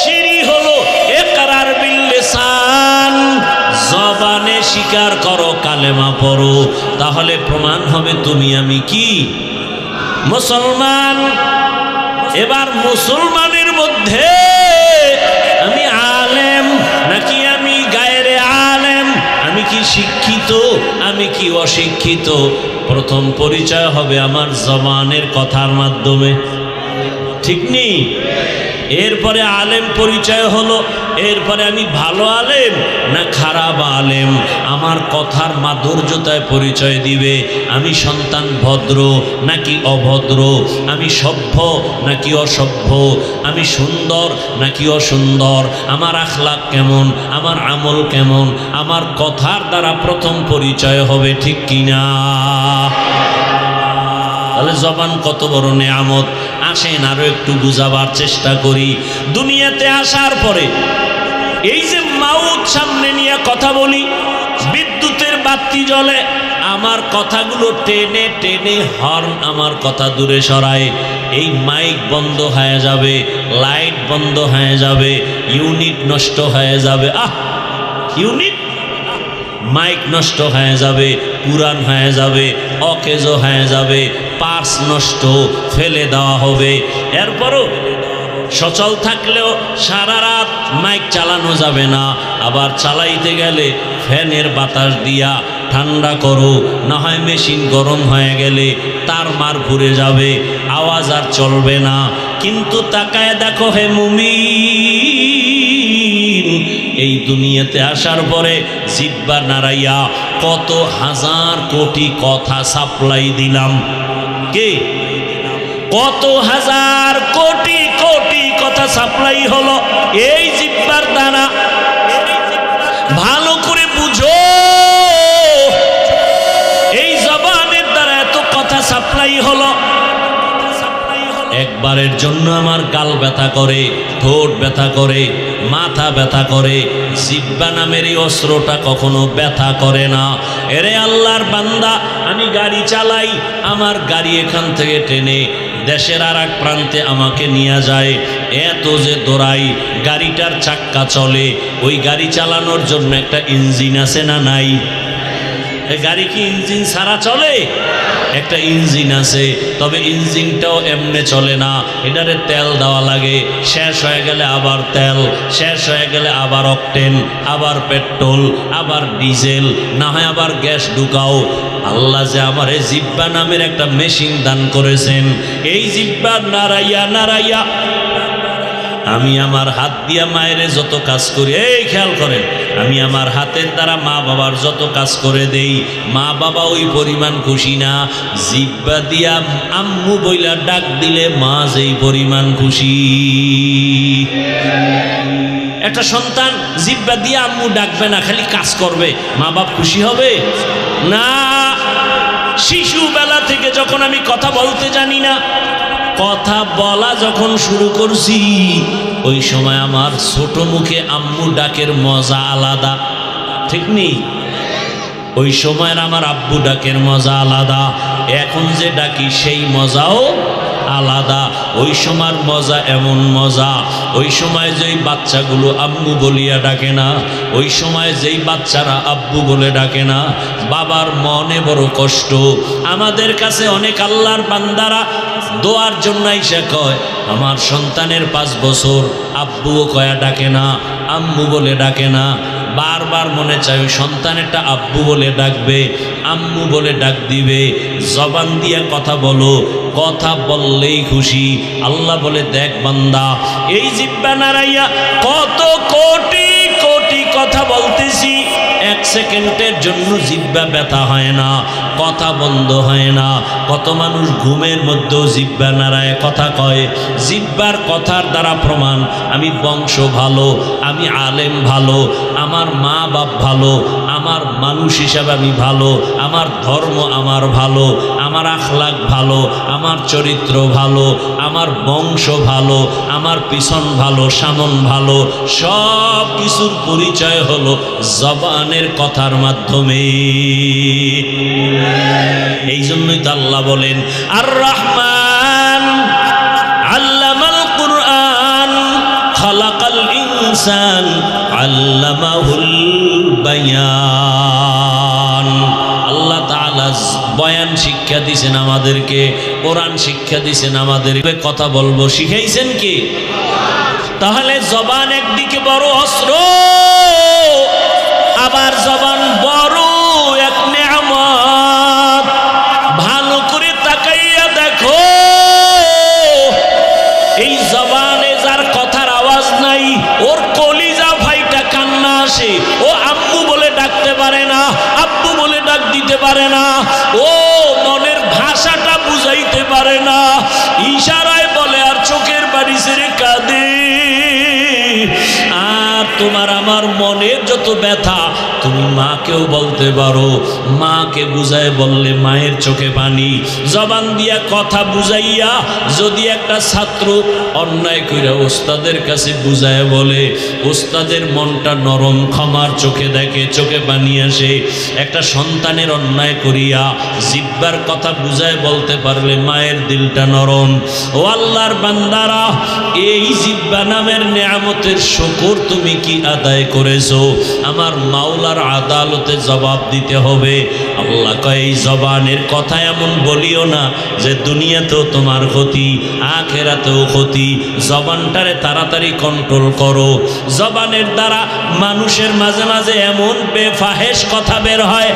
সিঁড়ি হলো ইকরার বিল লিসান। জবানে স্বীকার করো, কালেমা পড়ো, তাহলে প্রমাণ হবে তুমি আমি কি? মুসলমান। এবার মুসলমানের মধ্যে আমি আলেম নাকি আমি গায়রে আলেম, আমি কি শিক্ষিত আমি কি অশিক্ষিত, প্রথম পরিচয় হবে আমার জবানের কথার মাধ্যমে। ঠিক নেই? এরপরে আলেম পরিচয় হলো, এরপরে আমি ভালো আলেম না খারাপ আলেম, আমার কথার মাধুর্যতায় পরিচয় দিবে আমি সন্তান ভদ্র নাকি অভদ্র, আমি সভ্য নাকি অসভ্য, আমি সুন্দর নাকি অসুন্দর, আমার আখলাক কেমন, আমার আমল কেমন, আমার কথার দ্বারা প্রথম পরিচয় হবে, ঠিক কিনা? তাহলে জবান কত বড় নেয়ামত। আসেন আরো একটু বুঝাবার চেষ্টা করি। দুনিয়াতে আসার পরে এই যে মাউত সামনে নিয়ে কথা বলি, বিদ্যুতের বাতি জ্বলে, আমার কথাগুলো টেনে টেনে হর্ন আমার কথা দূরে সরায়, এই মাইক বন্ধ হয়ে যাবে, লাইট বন্ধ হয়ে যাবে, ইউনিট নষ্ট হয়ে যাবে, ইউনিট মাইক নষ্ট হয়ে যাবে, পুরান হয়ে যাবে, অকেজ হয়ে যাবে, পার্স নষ্ট, ফেলে দেওয়া হবে। এরপরও সচল থাকলেও সারা রাত মাইক চালানো যাবে না, আবার চালাইতে গেলে ফ্যানের বাতাস দিয়া ঠান্ডা করো, না হয় মেশিন গরম হয়ে গেলে তার মার ঘুরে যাবে, আওয়াজ আর চলবে না। কিন্তু তাকায় দেখো হে মুমিন, এই দুনিয়াতে আসার পরে জিহ্বা নাড়াইয়া কত হাজার কোটি কথা সাপ্লাই দিলাম। কে? কত হাজার কোটি কোটি কথা সাপ্লাই হলো এই জিহ্বার দ্বারা। ভালো করে বুঝো, এই জবানের দ্বারা এত কথা সাপ্লাই হলো। একবারের জন্য আমার গাল ব্যথা করে, ঠোঁট ব্যথা করে, মাথা ব্যথা করে, জিহ্বা নামের এই অস্ত্রটা কখনো ব্যথা করে না। এরে আল্লাহর বান্দা, আমি গাড়ি চালাই, আমার গাড়ি এখান থেকে টেনে দেশের আর এক প্রান্তে আমাকে নিয়ে যায়, এত যে দৌড়াই, গাড়িটার চাক্কা চলে, ওই গাড়ি চালানোর জন্য একটা ইঞ্জিন আছে না নাই? গাড়ি কি ইঞ্জিন ছাড়া চলে? একটা ইঞ্জিন আছে, তবে ইঞ্জিনটাও এমনি চলে না, এটারে তেল দেওয়া লাগে, শেষ হয়ে গেলে আবার তেল, শেষ হয়ে গেলে আবার অকটেন, আবার পেট্রোল, আবার ডিজেল, না হয় আবার গ্যাস ঢুকাও। আল্লাহ যে আমার এই জিহ্বা নামের একটা মেশিন দান করেছেন, এই জিহ্বা নাড়াইয়া নাড়াইয়া আমি আমার হাত দিয়া মায়ের যত কাজ করি, এই খেয়াল করেন, আমি আমার হাতের দ্বারা মা বাবার যত কাজ করে দেই, মা বাবা ওই পরিমাণ খুশি না। জিহ্বা দিয়া আম্মু বইলা ডাক দিলে মা যেই পরিমাণ খুশি। একটা সন্তান জিহ্বা দিয়া আম্মু ডাকবে না, খালি কাজ করবে, মা বাপ খুশি হবে না। শিশুবেলা থেকে যখন আমি কথা বলতে জানি না, কথা বলা যখন শুরু করছি, ওই সময় আমার ছোট মুখে আম্মু ডাকের মজা আলাদা, ঠিক নেই? ওই সময়ের আমার আব্বু ডাকের মজা আলাদা, এখন যে ডাকি সেই মজাও আলাদা। ওই সময়ের মজা এমন মজা, ওই সময় যেই বাচ্চাগুলো আম্মু বলিয়া ডাকে না, ওই সময় যেই বাচ্চারা আব্বু বলে ডাকে না, বাবার মনে বড় কষ্ট। আমাদের কাছে অনেক আল্লাহর বান্দারা দোয়ার জন্য এসে কয়, আমার সন্তানের 5 বছর, আব্বুও কয়া ডাকে না, আম্মু বলে ডাকে না। বারবার মনে চাই ওই সন্তানেরটা আব্বু বলে ডাকবে, আম্মু বলে ডাক দিবে। জবান দিয়ে কথা বলো, কথা বললেই খুশি। আল্লাহ বলে, দেখ বান্দা, এই জিহ্বা নাড়াইয়া কত কোটি কোটি কথা বলতেছি, 1 সেকেন্ডের জন্য জিহ্বা ব্যথা হয় না, কথা বন্ধ হয় না। কত মানুষ ঘুমের মধ্যেও জিহ্বা নাড়ায় কথা কয়। জিহ্বার কথার দ্বারা প্রমাণ আমি বংশ ভালো, আমি আলেম ভালো, আমার মা বাপ ভালো, আমার মানুষ হিসাবে আমি ভালো, আমার ধর্ম আমার ভালো, আমার আখলাক ভালো, আমার চরিত্র ভালো, আমার বংশ ভালো, আমার পিছন ভালো, সামন ভালো। সব কিছুর পরিচয় হলো জবানের কথার মাধ্যমে। এই জন্যই তো আল্লাহ বলেন, আর রহমান আল্লামাল কুরআন খালাকাল ইনসান আল্লামাহুল বায়ান। আল্লাহ তাআলা বয়ান শিক্ষা দিয়েছেন আমাদেরকে, কোরআন শিক্ষা দিয়েছেন আমাদেরকে, কথা বলবো শিখাইছেন কি? তাহলে জবান একদিকে বড় অস্ত্র, আবার জবান বড় এক নেয়ামত। ভালো করে তাকাইয়া দেখো, পারে না, ও মনের ভাষাটা বুঝাইতে পারে না, ইশারায় বলে আর চোখের বাড়ি ছেড়ে কাঁদে। আর তোমার আমার মনের যত ব্যথা তুমি মাকেও বলতে পারো, মাকে বুঝায় বললে মায়ের চোখে পানি। জবান দিয়া কথা বুঝাইয়া যদি একটা ছাত্র অন্যায় কইরা ওস্তাদের কাছে বুঝায় বলে, ওস্তাদের মনটা নরম, ক্ষমার চোখে দেখে, চোখে পানি আসে। একটা সন্তানের অন্যায় করিয়া জিব্বার কথা বুঝায় বলতে পারলে মায়ের দিলটা নরম। ও আল্লাহর বান্দারা, এই জিব্বা নামের নেয়ামতের শুকর তুমি কি আদায় করেছো? আমার মাওলার আদালতে জবাব দিতে হবে। আল্লাহ কয় এই জবানের কথা এমন বলিও না যে দুনিয়াতেও তোমার ক্ষতি, আখেরাতেও ক্ষতি। জবানটারে তাড়াতাড়ি কন্ট্রোল করো। জবানের দ্বারা মানুষের মাঝে মাঝে এমন বেফাহেশ কথা বের হয়,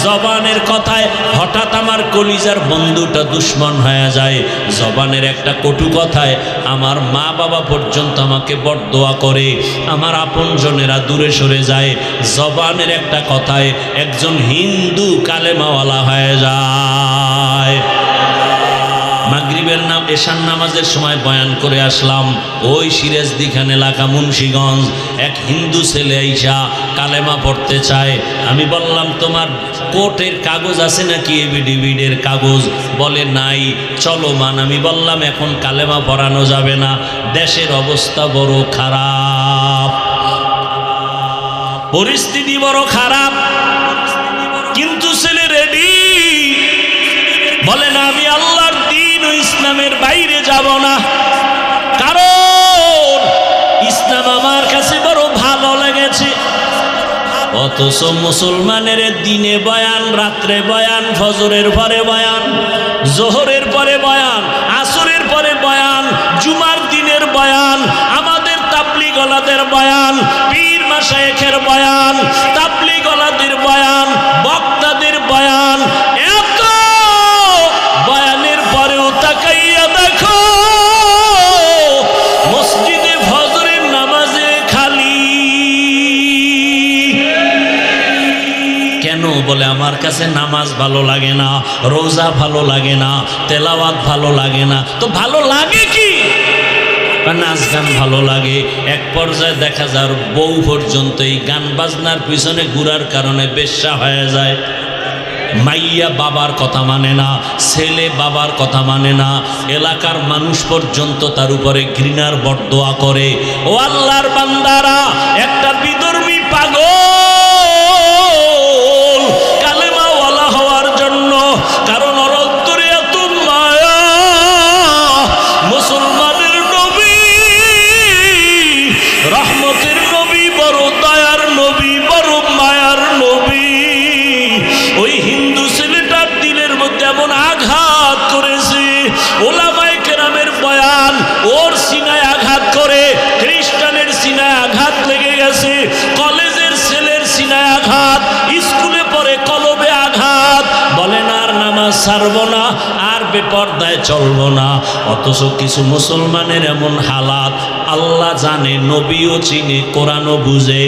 জবানের কথায় হঠাৎ আমার কলিজার বন্ধুটা দুশ্মন হয়ে যায়। জবানের একটা কটু কথায় আমার মা বাবা পর্যন্ত আমাকে বরদোয়া করে, আমার আপনজনেরা দূরে সরে যায়। জবানের একটা কথায় একজন হিন্দু কালেমাওয়ালা হয়ে যায়। মাগরিবের নাম এশার নামাজের সময় বয়ান করে আসলাম, ওই সিরাজদিখান এলাকা মুন্সিগঞ্জ এক হিন্দু ছেলে আইসা কালেমা পড়তে চায়। আমি বললাম তোমার কোর্টের কাগজ আছে নাকি, এভিডেভিডের কাগজ? বলে নাই। চলো মান। আমি বললাম এখন কালেমা পড়ানো যাবে না, দেশের অবস্থা বড় খারাপ, পরিস্থিতি বড় খারাপ। কিন্তু ছেলে রেডি, বলে না আমি আল্লাহর দ্বীন ও ইসলামের বাইরে যাব না, কারণ ইসলাম আমার কাছে বড় ভালো লেগেছে। অথচ মুসলমানের দিনে বয়ান, রাত্রে বয়ান, ফজরের পরে বয়ান, জোহরের পরে বয়ান, আসরের পরে বয়ান, জুমার দিনের বয়ান, আমাদের তাবলীগওয়ালাদের বয়ান, পীর মাশায়েখের বয়ান, তাবলীগওয়ালাদের বয়ান, বক্তাদের বয়ান। এত বয়ানের পরেও তাকাইয়া দেখো মসজিদে ফজরের নামাজে খালি। কেন? বলে আমার কাছে নামাজ ভালো লাগে না, রোজা ভালো লাগে না, তেলাওয়াত ভালো লাগে না। তো ভালো লাগে কি? নাচ গান ভালো লাগে। এক পর্যায়ে দেখা যায় বউ পর্যন্ত এই গান বাজনার পিছনে ঘুরার কারণে বেশ্যা হয়ে যায়। মাইয়া বাবার কথা মানে না, ছেলে বাবার কথা মানে না, এলাকার মানুষ পর্যন্ত তার উপরে ঘৃণার বরদোয়া করে। ও আল্লাহর বান্দারা, একটা বিধর্মী পাগল কালেমাওয়ালা হওয়ার জন্য, কারণ ওর অন্তরে এত মায়া। মুসলমানের নবী, রহমতের নবী, বড় দয়ার নবী, বড় মায়ার নবী, ওই হিন্দু ছেলেটার দিলের মধ্যে এমন আঘাত করেছে। ওলামায়ে কেরামের বয়ান ওর সিনায় আঘাত করে, খ্রিস্টানের সিনায় আঘাত লেগে গেছে, কলেজের ছেলের সিনায় আঘাত, স্কুলে পড়ে কলবে আঘাত। বলেন আর নামাজ ছাড়বো না, আর বেপরদায় চলবো না। অথচ কিছু মুসলমানের এমন হালাত, আল্লাহ জানে, নবীও চিনে, কোরআনও বুঝে,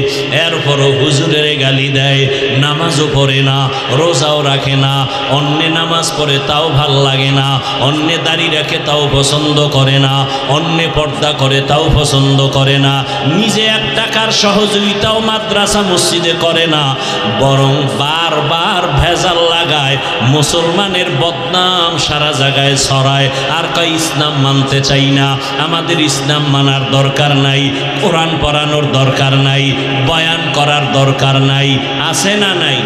এরপরও হুজুরের গালি দেয়, নামাজও পড়ে না, রোজাও রাখে না, অন্যে নামাজ পড়ে তাও ভাল লাগে না, অন্যে দাড়ি রাখে তাও পছন্দ করে না, অন্যে পর্দা করে তাও পছন্দ করে না, নিজে এক টাকার সহযোগিতাও মাদ্রাসা মসজিদে করে না, বরং বারবার ভেজাল লাগায়, মুসলমানের বদনাম সারা জায়গায় ছড়ায়। আর কয় ইসলাম মানতে চাই না, আমাদের ইসলাম মানার দরকার নাই, কোরআন পড়ানোর দরকার নাই, বয়ান করার দরকার নাই। আছে না নাই?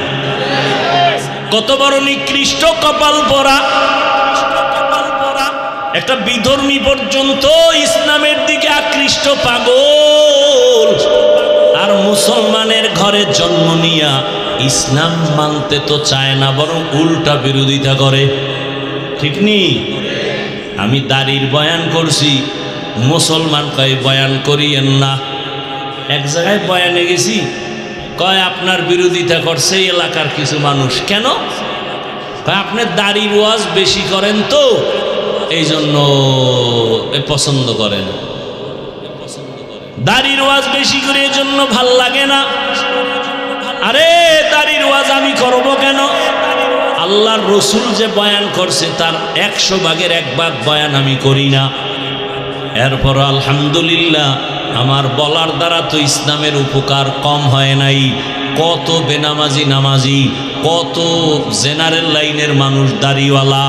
কত বড় নিকৃষ্ট কপাল পোড়া! একটা বিধর্মী পর্যন্ত ইসলামের দিকে আকৃষ্ট পাগল, আর মুসলমানের ঘরে জন্ম নিয়া ইসলাম মানতে তো চায় না, বরং উল্টা বিরোধিতা করে। ঠিক নি? আমি দাড়ির বয়ান করছি, মুসলমান কয় বয়ান করিয়েন না। এক জায়গায় বয়ানে গেছি, কয় আপনার বিরোধিতা করছে এলাকার কিছু মানুষ। কেন? কয় আপনি দাড়ির ওয়াজ বেশি করেন তো, এই জন্য পছন্দ করেন, দাড়ির ওয়াজ বেশি করে এই জন্য ভাল লাগে না। আরে দাড়ির ওয়াজ আমি করব কেন? আল্লাহর রসুল যে বয়ান করছে তার 100 ভাগের 1 ভাগ বয়ান আমি করি না। এরপর আলহামদুলিল্লাহ আমার বলার দ্বারা তো ইসলামের উপকার কম হয় নাই। কত বেনামাজি নামাজি, কত জেনারেল লাইনের মানুষ, দাড়িওয়ালা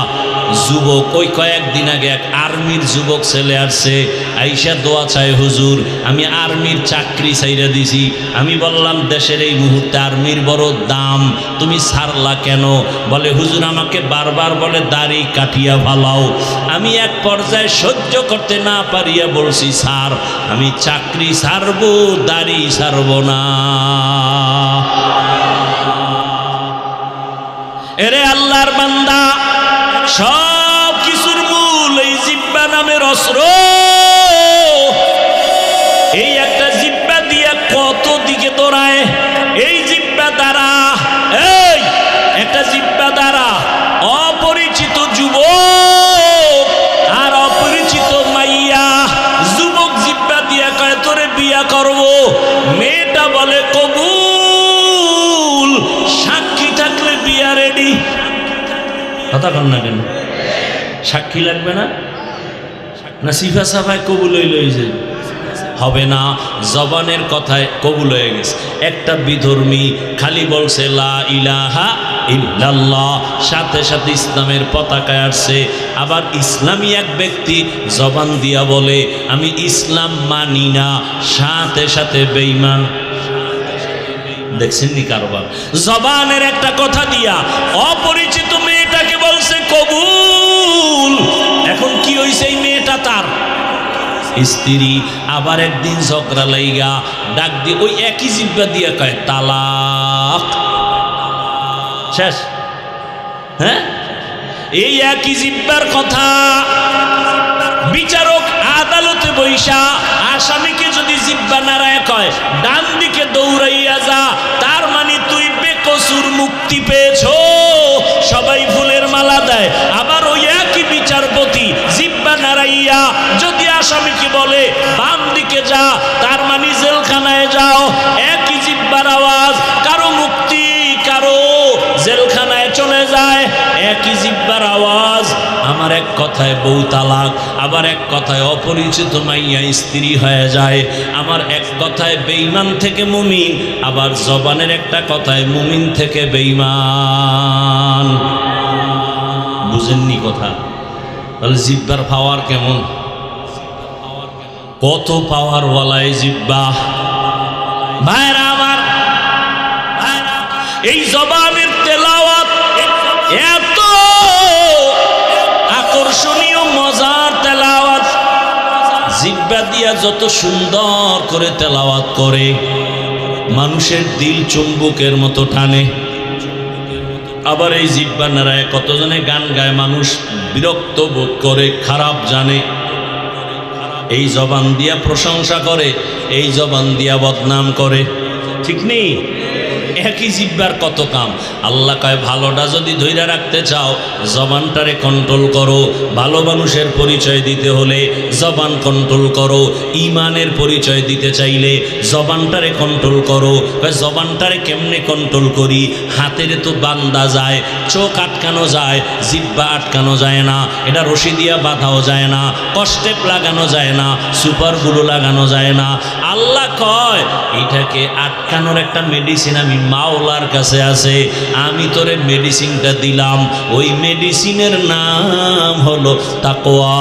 যুবক। ওই কয়েকদিন আগে এক আর্মির যুবক ছেলে আসছে, আইসা দোয়া চায়, হুজুর আমি আর্মির চাকরি ছাইরা দিছি। আমি বললাম দেশের এই মুহূর্তে আর্মির বড় দাম, তুমি ছাড়লা কেন? বলে হুজুর আমাকে বারবার বলে দাড়ি কাটিয়া ফালাও। আমি এক পর্যায়ে সহ্য করতে না পারিয়া বলছি স্যার আমি চাকরি ছাড়বো, দাড়ি ছাড়বো না। এরে আল্লাহর বান্দা, সব কিছুর মূল এই জিহ্বা নামের অস্ত্র। এই একটা জিহ্বা দিয়া কত দিকে দৌড়ায়। এই জিহ্বা দ্বারা, এই একটা জিহ্বা দ্বারা অপরিচিত যুবক আর অপরিচিত মাইয়া, যুবক জিহ্বা দিয়া কয় তোরে বিয়া করব, মেয়েটা বলে কবুল, সাক্ষী থাকলে বিয়া রেডি। কথা কন না কেন? সাক্ষী লাগবে না? না সিফা সাফায় কবুল হইলই হবে না, জবানের কথায় কবুল হয়ে গেছে। একটা বিধর্মী খালি বলছে লা ইলাহা ইল্লাল্লাহ, সাথে সাথে ইসলামের পতাকা আসছে। আবার ইসলামী এক ব্যক্তি জবান দিয়া বলে আমি ইসলাম মানি না, সাথে সাথে বেঈমান। দেখছেন নি কারবার? জবানের একটা কথা দিয়া অপরিচিত মেয়েটাকে বলছে কবুল। এখন কি হইছে? এই মেয়েটা তার স্ত্রী। আবার একদিন ঝগড়া লাইগা ডাক দিয়ে ওই একই জিহ্বা দিয়া কয় তালাক, শেষ। হ্যাঁ, এই একই জিহ্বার কথা বিচারক আদালতে বৈশা আসামিকে যদি জিহ্বা নাড়ায় কয় ডান দিকে দৌড়াইয়া যা, তার মানে তুই বেকসুর মুক্তি পেয়েছো, সবাই ফুলের মালা দেয়। আবার ওই একই বিচারপতি জিহ্বা নাড়াইয়া যদি আসামিকে বলে বাম দিকে যা, তার মানে জেলখানায় যাও। একই জিহ্বার আওয়াজ, কারো মুক্তি কারো জেলখানায় চলে যায়। একই জিহ্বার আওয়াজ। আমার এক কথায় বউ তালাক, আবার এক কথায় অপরিচিত মাইয়া স্ত্রী হয়ে যায়। আমার এক কথায় বেঈমান থেকে মুমিন, আবার জবানের একটা কথায় মুমিন থেকে বেঈমান। বুঝেননি কথা? তাহলে জিহ্বার পাওয়ার কেমন? কত পাওয়ার ওয়ালাই জিহ্বা। ভাইরা আমার, এই জবানের তেলাওয়াত এত আকর্ষণীয়, মজার তেলাওয়াত। জিহ্বা দিয়া যত সুন্দর করে তেলাওয়াত করে, মানুষের দিল চুম্বকের মতো টানে। আবার এই জিহ্বা নাড়ায় কতজনে গান গায়, মানুষ বিরক্ত বোধ করে, খারাপ জানে। এই জবান দিয়া প্রশংসা করে, এই জবান দিয়া বদনাম করে, ঠিক নেই? একই জিহ্বার কত কাম। আল্লাহ কয় ভালোটা যদি ধইরা রাখতে চাও জবানটারে কন্ট্রোল করো। ভালো মানুষের পরিচয় দিতে হলে জবান কন্ট্রোল করো। ইমানের পরিচয় দিতে চাইলে জবানটারে কন্ট্রোল করো। জবানটারে কেমনে কন্ট্রোল করি? হাতের তো বান্ধা যায়, চোখ আটকানো যায়, জিহ্বা আটকানো যায় না, এটা রশি দিয়া বাঁধাও যায় না, কষ্টেপ লাগানো যায় না, সুপারগুলো লাগানো যায় না। আল্লাহ কয় এটাকে আটকানোর একটা মেডিসিন আমি মাওলার কাছে আছে, আমি তোরে মেডিসিনটা দিলাম। ওই মেডিসিনের নাম হলো তাকওয়া।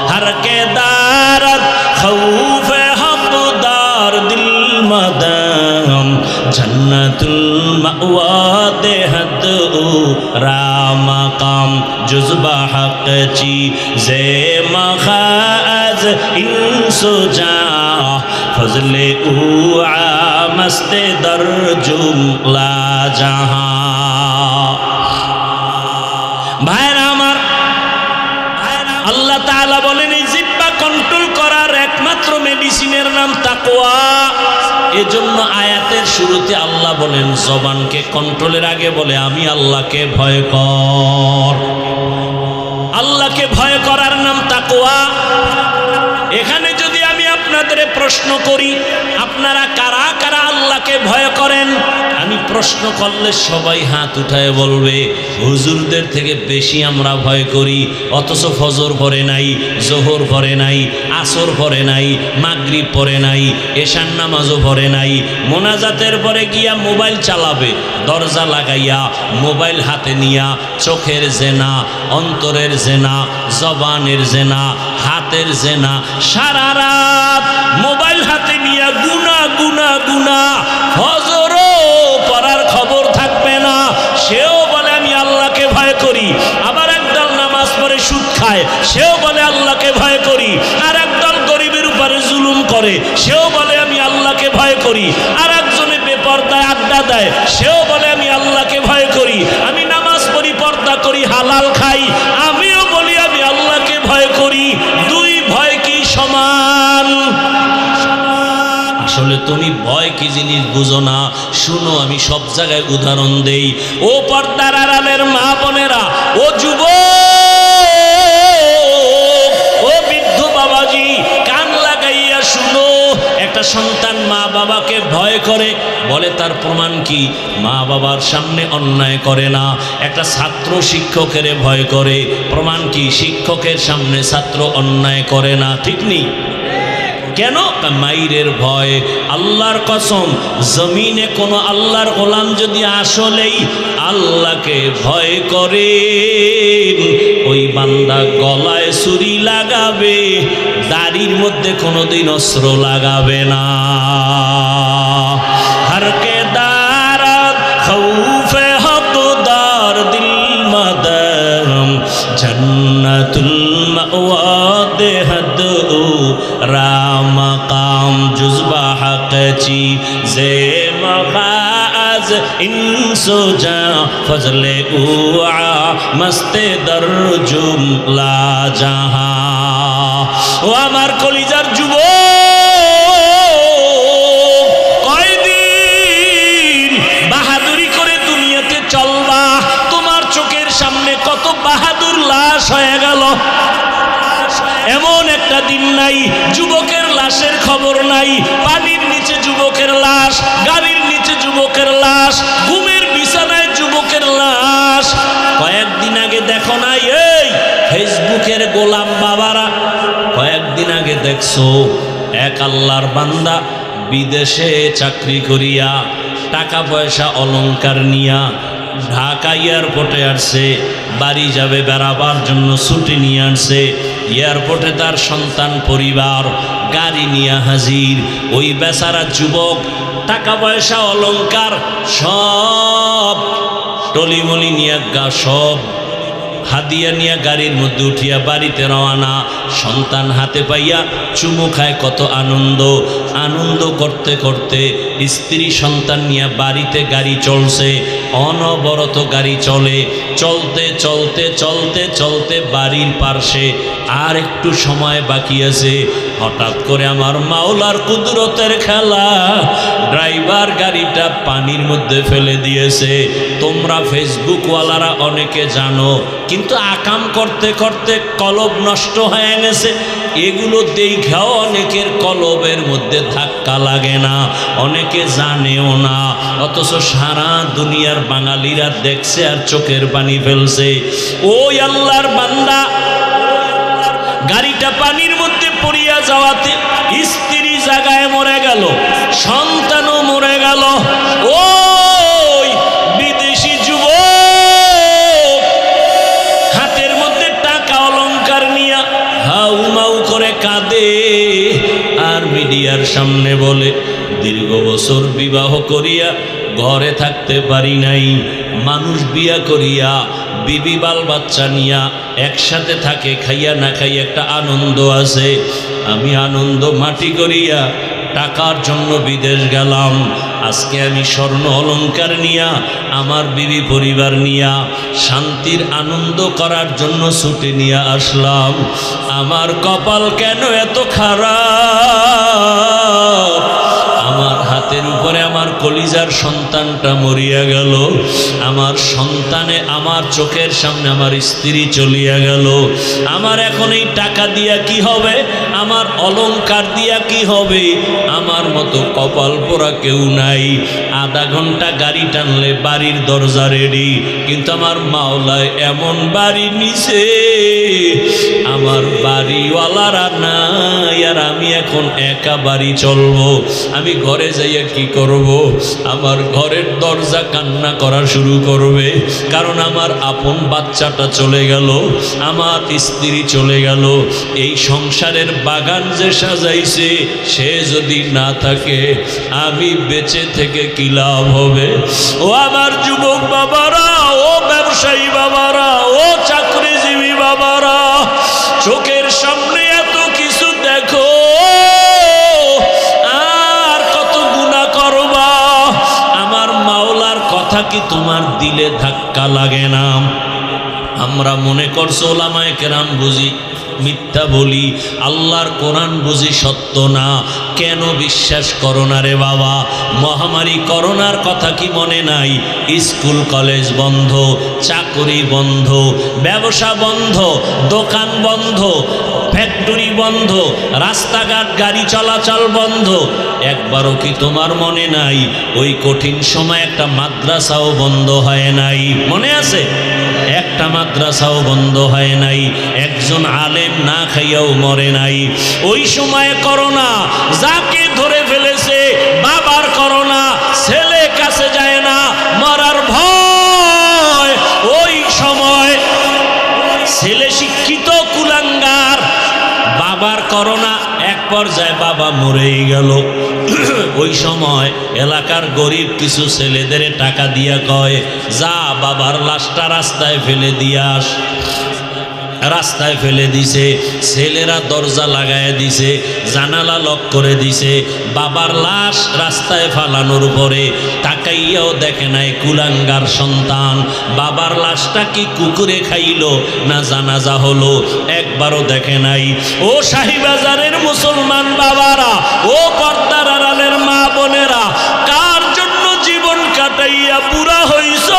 হর কে দারত খৌফে হকদার দিল মদম জন্নতুল মাওয়া দেহত রামাকাম জুজবা হক চি জে মখাজ ইনসুজা ফজলে উ মস্তে দর জুমলা জাহাঁ। ভাইরা আমার, আল্লাহ তাআলা বলেন এই জিহ্বা কন্ট্রোল করার একমাত্র মেডিসিনের নাম তাকওয়া। এজন্য আয়াতের শুরুতে আল্লাহ বলেন জবানকে কন্ট্রোলের আগে বলে আমি আল্লাহকে ভয় কর। আল্লাহকে ভয় করার নাম তাকওয়া। এখানে যদি আমি আপনাদের প্রশ্ন করি আপনারা কারা কারা আল্লাহকে ভয় করেন, আমি প্রশ্ন করলে সবাই হাত উঠায় বলবে হুজুরদের থেকে বেশি আমরা ভয় করি, অথচ ফজর পড়ে নাই, জোহর পড়ে নাই, আসর পড়ে নাই, মাগরিব পড়ে নাই, এশার নামাজও পড়ে নাই। মোনাজাতের পরে গিয়া মোবাইল চালাবে, দরজা লাগাইয়া মোবাইল হাতে নিয়া চোখের জেনা, অন্তরের জেনা, জবানের জেনা, হাতের জেনা, সারা রাত মোবাইল হাতে নিয়া গুনা গুনা গুনা, ফজরও পড়ার খবর থাকবে না। সেও বলে আমি আল্লাহকে ভয় করি। আবার একদল নামাজ পড়ে সুদ খায়, সেও বলে আল্লাহকে ভয় করি। আর একদল গরিবের উপরে জুলুম করে, সেও বলে আমি আল্লাহকে ভয় করি। আর একজনে বেপরদায় আড্ডা দেয়, সেও বলে আমি আল্লাহকে ভয় করি। আমি নামাজ পড়ি, পর্দা করি, হালাল খাই, আমিও বলি আমি আল্লাহকে ভয় করি। দুই ভয় কি সমান? আসলে তুমি ভয় কি জিনিস বুঝো না। শুনো, আমি সব জায়গায় উদাহরণ দেই। ও পর্দার আড়ালের মা বোনেরা, ও যুবক, ও বৃদ্ধ বাবাজি, কান লাগাইয়া শুনো। একটা সন্তান মা বাবাকে ভয় করে, বলে তার প্রমাণ কি? মা বাবার সামনে অন্যায় করে না। একটা ছাত্র শিক্ষকের ভয় করে, প্রমাণ কি? শিক্ষকের সামনে ছাত্র অন্যায় করে না। ঠিক নেই? কেন? মাইরের ভয়। আল্লাহর কসম, জমিনে কোনো আল্লাহর গোলাম যদি আসলেই আল্লাহকে ভয় করে, ওই বান্দা গলায় ছুরি লাগাবে, দাড়ির মধ্যে কোনোদিন অস্ত্র লাগাবে না। হরকে দারাত খৌফে হকদার দিল মাদম জন্নতুল মাওয়া দেহদ রামকাম জুজবা হকচি জে মগাজ ইনসুজা ফজলে উআ মস্তে দরজুম লা জাহা। ও আমার কলিজার যুবক, কয়দিন বাহাদুরি করে দুনিয়াতে চলবা? তোমার চোখের সামনে কত বাহাদুর লাশ হয়ে গেল। এমন একটা দিন নাই যুবকের লাশের খবর নাই। পানির নিচে যুবকের লাশ, গাড়ির নিচে যুবকের লাশ, ঘুমের বিছানায় যুবকের লাশ। কয়েকদিন আগে দেখো নাই এই ফেসবুকের গোলাম বাবারা? কয়েকদিন আগে দেখছো এক আল্লাহর বান্দা বিদেশে চাকরি করিয়া টাকা পয়সা অলংকার নিয়া ঢাকা এয়ারপোর্টে আসছে, বাড়ি যাবে বেড়াবার জন্য ছুটি নিয়ে আসছে। এয়ারপোর্টে তার সন্তান পরিবার গাড়ি নিয়ে হাজির। ওই বেচারা যুবক টাকা পয়সা অলংকার সব টলিমলি নিয়ে সব হাদিয়া নিয়ে গাড়ির মধ্যে উঠিয়া বাড়িতে রওনা। সন্তান হাতে পাইয়া চুমু খায়, কত আনন্দ। আনন্দ করতে করতে স্ত্রী সন্তান নিয়ে বাড়িতে গাড়ি চলছে, অনবরত গাড়ি চলে। চলতে চলতে চলতে চলতে বাড়ির পার্শ্বে আর একটু সময় বাকি আছে। হঠাৎ করে আমার মাওলার কুদরতের খেলা, ড্রাইভার গাড়িটা পানির মধ্যে ফেলে দিয়েছে। তোমরা ফেসবুকওয়ালারা অনেকে জানো, কিন্তু আকাম করতে করতে কলব নষ্ট হয়ে গেছে। এগুলো দেখাও অনেকের কলবের মধ্যে ধাক্কা লাগে না, অনেকে জানেও না, অথচ সারা দুনিয়ার বাঙালিরা দেখছে আর চোখের পানি ফেলছে। ওই আল্লাহর বান্দা গাড়িটা পানির মধ্যে পড়িয়া যাওয়াতে স্ত্রী জায়গায় মরে গেল, সন্তানও মরে গেল। ওই বিদেশি যুবক হাতের মধ্যে টাকা অলংকার নিয়া হাউ মাউ করে কাঁদে আর মিডিয়ার সামনে বলে, দীর্ঘ বছর বিবাহ করিয়া ঘরে থাকতে পারি নাই, মানুষ বিয়া করিয়া বিবি বাল বাচ্চা নিয়া একসাথে থাকে, খাইয়া না খাইয়া একটা আনন্দ আছে। আমি আনন্দ মাটি করিয়া টাকার জন্য বিদেশ গেলাম। আজকে আমি স্বর্ণ অলংকার নিয়া আমার বিবি পরিবার নিয়া শান্তির আনন্দ করার জন্য ছুটি নিয়ে আসলাম। আমার কপাল কেন এত খারাপ? আমার হাতের উপরে আমার কলিজার সন্তানটা মরিয়া গেল, আমার সন্তানে আমার চোখের সামনে আমার স্ত্রী চলিয়া গেল। আমার এখন এই টাকা দিয়া কি হবে? আমার আমার অলংকার দিয়া কি হবে? আমার মতো কপাল পোড়া কেউ নাই। আধা ঘন্টা গাড়ি টানলে বাড়ির দরজা রেডি, কিন্তু আমার মাওলায় এমন বাড়ি নিছে, আমার বাড়িওয়ালারা নাই, আর আমি এখন একা বাড়ি চলবো। আমি ঘরে যাইয়া কি করব? আমার ঘরের দরজা কান্না করা শুরু করবে, কারণ আমার আপন বাচ্চাটা চলে গেল, আমার স্ত্রী চলে গেল। এই সংসারের বাগান যে সাজাইছে সে যদি না থাকে, আমি বেঁচে থেকে কি লাভ হবে? ও আমার যুবক বাবারা, ও ব্যবসায়ী বাবারা, ও চাকরিজীবী বাবারা, চোখের সামনে এত কিছু দেখো, আর কত গুনাহ করবা। আমার মাওলার কথা কি তোমার দিলে ধাক্কা লাগে না? আমরা মনে করছো ওলামায়ে কেরাম বুঝি মিথ্যা বলি, আল্লাহর কোরআন বুঝি সত্য না। কেন বিশ্বাস করো না রে বাবা? মহামারী করোনার কথা কি মনে নাই? স্কুল কলেজ বন্ধ, চাকরি বন্ধ, ব্যবসা বন্ধ, দোকান বন্ধ, ফ্যাক্টরি বন্ধ, রাস্তাঘাট গাড়ি চলাচল বন্ধ। একবারও কি তোমার মনে নাই ওই কঠিন সময় একটা মাদ্রাসাও বন্ধ হয় নাই? মনে আছে? একটা মাদ্রাসাও বন্ধ হয় নাই, একজন আলেম না খাইয়াও মরে নাই। ওই সময়ে করোনা যাকে ধরে ফেলেছে, বাবার করোনা, ছেলে কাছে যায় না, মরার ভয়। ওই সময় ছেলে শিক্ষিত কুলাঙ্গার, বাবার করোনা, এক পর্যায়ে বাবা মরেই গেল। ওই সময় এলাকার গরিব কিছু ছেলেদের টাকা দিয়া কয়, যা বাবার লাশটা রাস্তায় ফেলে দিয়া আস। রাস্তায় ফেলে দিছে, ছেলেরা দরজা লাগায় দিছে, জানালা লক করে দিছে। বাবার লাশ রাস্তায় ফালানোর পরে তাকাইয়াও দেখে নাই কুলাঙ্গার সন্তান বাবার লাশটা কি কুকুরে খাইলো না জানাজা হলো, একবারও দেখে নাই। ও শাহীবাজারের মুসলমান বাবারা, ও পর্দার আড়ালের মা বোনেরা, কার জন্য জীবন কাটাইয়া বুড়া হইছ?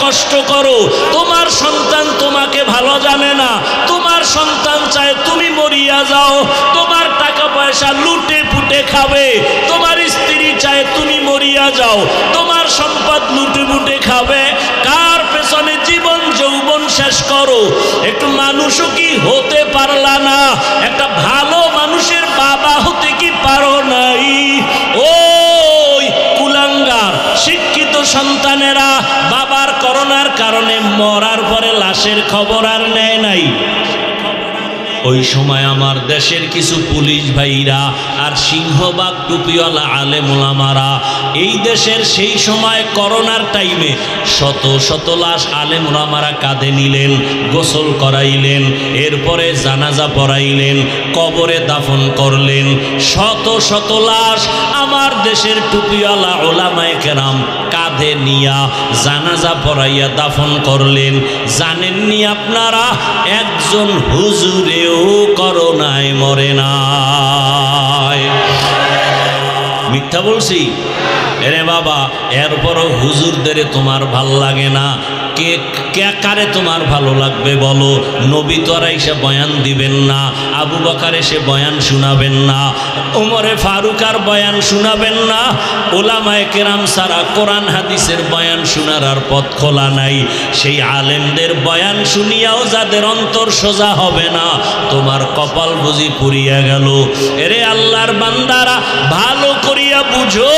কষ্ট করো, তোমার সন্তান তোমাকে ভালো জানে না, তোমার সন্তান চায় তুমি মরিয়া যাও, তোমার টাকা পয়সা লুটে পুটে খাবে, তোমার স্ত্রী চায় তুমি মরিয়া যাও, তোমার সম্পদ লুটে পুটে খাবে। কার পেছনে জীবন যৌবন শেষ করো? একটু মানুষও কি হতে পারলা না? একটা ভালো মানুষের বাবা হতে কি পারো নাই? ওই কুলাঙ্গার শিক্ষিত সন্তানেরা বাবার করোনার কারণে মরার পরে লাশের খবর আর নেয় নাই। ওই সময় আমার দেশের কিছু পুলিশ ভাইরা আর সিংহবাগ টুপিওয়ালা আলেম ওলামারা এই দেশের সেই সময় করোনার টাইমে শত শত লাশ আলেম ওলামারা কাঁধে নিলেন, গোসল করাইলেন, এরপরে জানাজা পড়াইলেন, কবরে দাফন করলেন। শত শত লাশ আমার দেশের টুপিওয়ালা ওলামায়ে কেরাম কাঁধে নিয়া জানাজা পড়াইয়া দাফন করলেন। জানেননি আপনারা একজন হুজুরেও করোনায় মরে নাই? মিথ্যা বলছি? এরে বাবা, এরপরও হুজুরদের তোমার ভাল লাগে না? কে কারে তোমার ভালো লাগবে বলো? নবী তো আর এসে বয়ান দিবেন না, আবু বকর এসে বয়ান শোনাবেন না, ওমরে ফারুক আর বয়ান শোনাবেন না, ওলামায়ে কেরাম সারা কোরআন হাদিসের বয়ান শোনার আর পথ খোলা নাই। সেই আলেমদের বয়ান শুনিয়াও যাদের অন্তর সোজা হবে না, তোমার কপাল বুঝি পুড়িয়া গেল। এরে আল্লাহর বান্দারা, ভালো করিয়া বুঝো।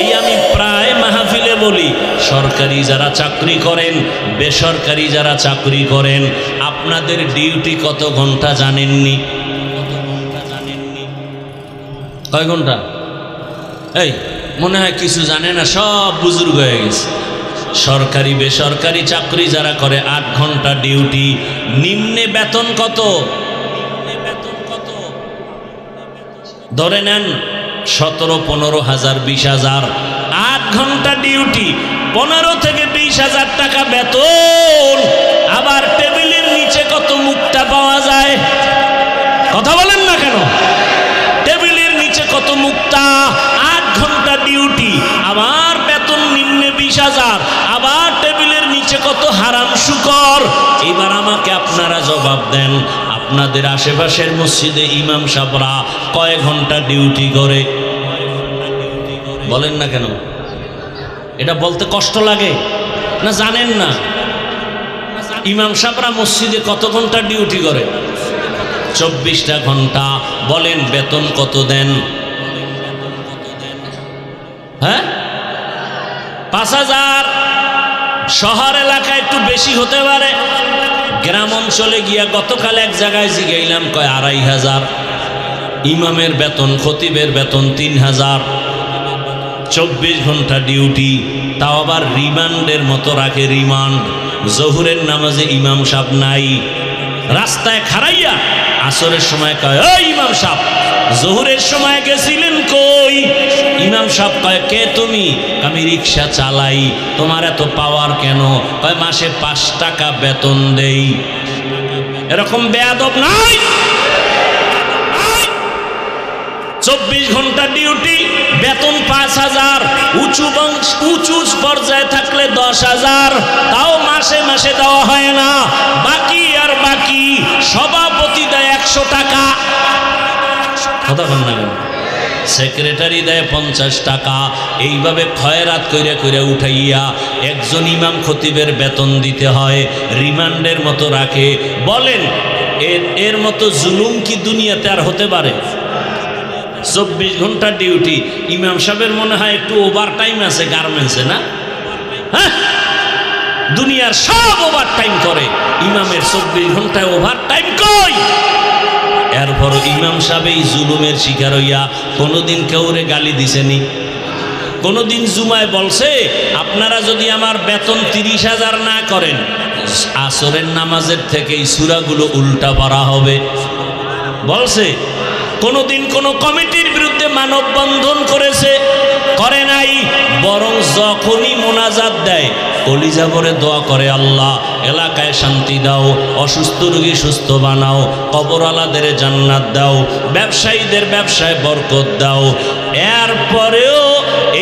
এই আমি প্রায় মাহফিলে বলি, সরকারি যারা চাকরি করেন, বেসরকারি যারা চাকরি করেন, আপনাদের ডিউটি কত ঘন্টা জানেননি? কয় ঘন্টা? এই মনে হয় কিছু জানে না, সব বুজুর্গ হয়ে গেছে। সরকারি বেসরকারি চাকরি যারা করে 8 ঘন্টা ডিউটি। নিম্নে বেতন কত? ধরে নেন 17-15 হাজার, 20,000। 8 ঘন্টা ডিউটি, 15 থেকে 20,000 টাকা বেতন। আবার টেবিলের নিচে কত মুক্তা পাওয়া যায়? কথা বলেন না কেন? টেবিলের নিচে কত মুক্তা? 8 ঘন্টা ডিউটি, আবার বেতন নিম্নে 20,000, আবার টেবিলের নিচে কত এবার আমাকে আপনারা জবাব দেন, আপনাদের আশেপাশের মসজিদে ইমাম সাহেবরা কয় ঘন্টা ডিউটি করে? বলেন না কেন? এটা বলতে কষ্ট লাগে না? জানেন না ইমাম সাহেবরা মসজিদে কত ঘন্টা ডিউটি করে? 24টা ঘন্টা। বলেন বেতন কত দেন? হ্যাঁ, 5000। শহর এলাকায় একটু বেশি হতে পারে, গ্রাম অঞ্চলে গিয়া গতকাল এক জায়গায় জিগাইলাম, কয় 2500। ইমামের বেতন, খতিবের বেতন 3000। 24 ঘন্টা ডিউটি, তাও আবার রিমান্ডের মতো রাখে। রিমান্ড, জহুরের নামাজে ইমাম সাহেব নাই, রাস্তায় খাড়াইয়া আসরের সময় কয়, ওই ইমাম সাহেব জহুরের সময় গেছিলেন কই? ইমাম সাহেব কয়, কে তুমি? আমি রিক্সা চালাই। তোমার এত পাওয়ার কেন? কয়, মাসে 5 টাকা বেতন দেই। এরকম বেয়াদব নাই? 24 ঘন্টা ডিউটি, বেতন 5000। উঁচু পর্যায়ে থাকলে 10,000, তাও মাসে মাসে দেওয়া হয় না। বাকি আর বাকি, সভাপতি দেয় 100 টাকা। কথা বল না কেন? সেক্রেটারি দেয় 50 টাকা। এইভাবে খয়রাত কইরা কইরা উঠাইয়া একজন ইমাম খতিবের বেতন দিতে হয়, রিমান্ডের মতো রাখে। বলেন এর মতো জুলুম কি দুনিয়াতে আর হতে পারে? 24 ঘন্টা ডিউটি। ইমাম সাহেবের মনে হয় একটু ওভার টাইম আছে গার্মেন্টসে, না? হ্যাঁ, দুনিয়ার সব ওভার টাইম করে, ইমামের 24 ঘন্টায় ওভার টাইম কই? এরপর ইমাম সাহেব এই জুলুমের শিকার হইয়া কোনোদিন কেউরে গালি দিছেনি? কোনোদিন জুমায় বলছে, আপনারা যদি আমার বেতন 30,000 না করেন, আসরের নামাজের থেকে এই সূরাগুলো উল্টা পড়া হবে? বলছে? কোনোদিন কোন কমিটির বিরুদ্ধে মানববন্ধন করেছে? করে নাই। বরং যখনই মোনাজাত দেয় কলিজা ভরে দোয়া করে, আল্লাহ এলাকায় শান্তি দাও, অসুস্থ রোগী সুস্থ বানাও, কবরওয়ালাদের জান্নাত দাও, ব্যবসায়ীদের ব্যবসায় বরকত দাও। এরপরেও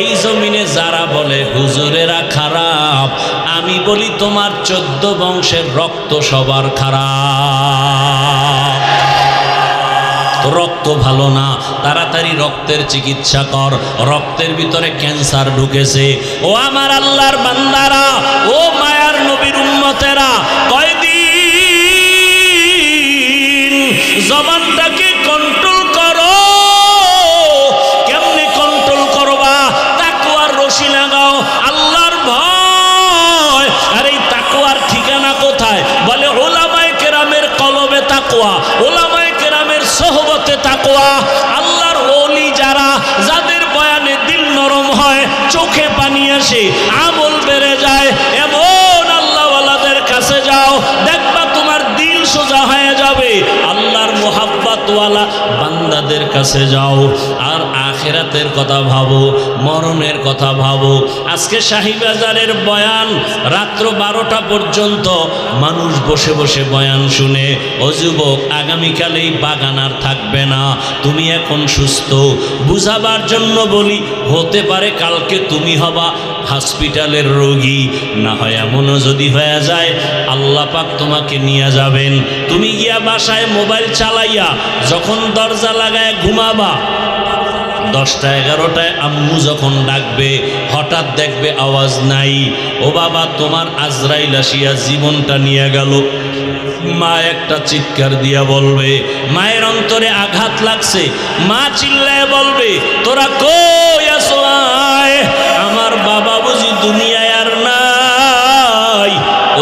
এই জমিনে যারা বলে হুজুরেরা খারাপ, আমি বলি তোমার 14 বংশের রক্ত সবার খারাপ। রক্ত ভালো না, তাড়াতাড়ি রক্তের চিকিৎসা কর, রক্তের ভিতরে ক্যান্সার ঢুকেছে। ও আমার আল্লাহর বান্দারা, ও মায়ার নবীর উম্মতেরা, কয়দিন জবানটাকে কন্ট্রোল করো। কেমনে কন্ট্রোল করবা? তাকওয়ার রশি লাগাও, আল্লাহর ভয়। আর এই তাকওয়ার ঠিকানা কোথায়? বলে ওলামায়ে কেরামের কলবে তাকওয়া, ওলামায়ে কেরামের সোহবতে তাকওয়া। আল্লাহর ওলি যারা, যাদের বয়ানে দিল নরম হয়, চোখে পানি আসে, আমল বেড়ে যায়, এমন আল্লাহওয়ালাদের কাছে যাও, দেখবা তোমার দিল সোজা হয়ে যাবে। আল্লাহর মোহাব্বতওয়ালা বান্দাদের কাছে যাও, আর আখিরাতের কথা ভাবো, মরণের কথা ভাবো। আজকে শাহীবাজারের বয়ান রাত্র 12টা পর্যন্ত মানুষ বসে বসে বয়ান শুনে। ও যুবক, আগামীকাল এই বাগান আর থাকবে না, তুমি এখন সুস্থ। বুঝাবার জন্য বলি, হতে পারে কালকে তুমি হবা হসপিটালের রোগী, না হয় এমনও যদি হয়ে যায় আল্লাহ পাক তোমাকে নিয়ে যাবেন। তুমি গিয়া বাসায় মোবাইল চালাইয়া যখন দরজা লাগায় ঘুমাবা, 10টা 11টায় আম্মু যখন ডাকবে, হঠাৎ দেখবে আওয়াজ নাই। ও বাবা, তোমার আজরাইল আসিয়া জীবনটা নিয়ে গেল। মা একটা চিৎকার দিয়া বলবে, মায়ের অন্তরে আঘাত লাগছে। মা চিল্লায় বলবে, তোরা কই আছো? আয়, আমার বাবা বুঝি দুনিয়ায় আর নাই।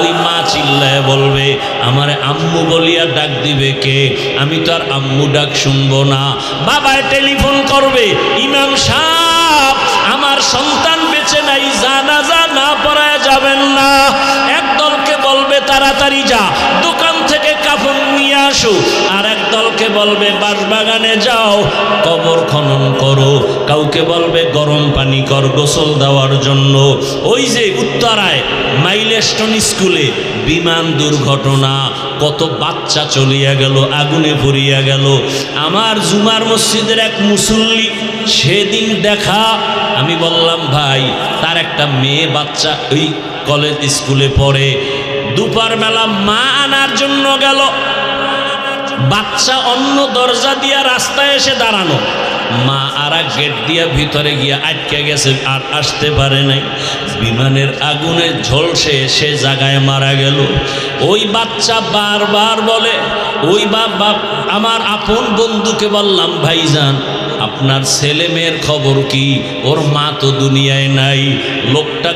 ওই মা চিল্লায় বলবে, আমারে আম্মু বলিয়া ডাক দিবে কে? আমি তো আর আম্মু ডাক শুনবো না। বাবায় টেলিফোন করবে, ইমাম সাহেব আমার সন্তান বেঁচে নাই, জানাজা না পড়ায় যাবেন না। একদলকে বলবে তাড়াতাড়ি যা দোকান থেকে কাফন নিয়ে আসো, আর একদলকে বলবে বাঁশবাগানে যাও কবর খনন করো, কাউকে বলবে গরম পানি কর গোসল দেওয়ার জন্য। ওই যে উত্তরায় মাইলস্টোন স্কুলে বিমান দুর্ঘটনা, কত বাচ্চা চলিয়া গেল, আগুনে পুড়িয়া গেল। আমার জুমার মসজিদের এক মুসল্লি সেদিন দেখা, আমি বললাম ভাই, তার একটা মেয়ে বাচ্চা ওই কলেজ স্কুলে পড়ে, দুপুরবেলা মা আনার জন্য গেল, বাচ্চা অন্য দরজা দিয়া রাস্তায় এসে দাঁড়ানো, মা আর এক গেট দিয়া ভিতরে গিয়া আটকে গেছে, আর আসতে পারে নাই। বিমানের আগুনে ঝলসে সে জায়গায় মারা গেল। ওই বাচ্চা বারবার বলে, ওই বাপ আমার আপন বন্ধুকে বললাম, ভাইজান আপনার ছেলে মেয়ের খবর কি? ওর মা তো দুনিয়ায় নাই। লোকটা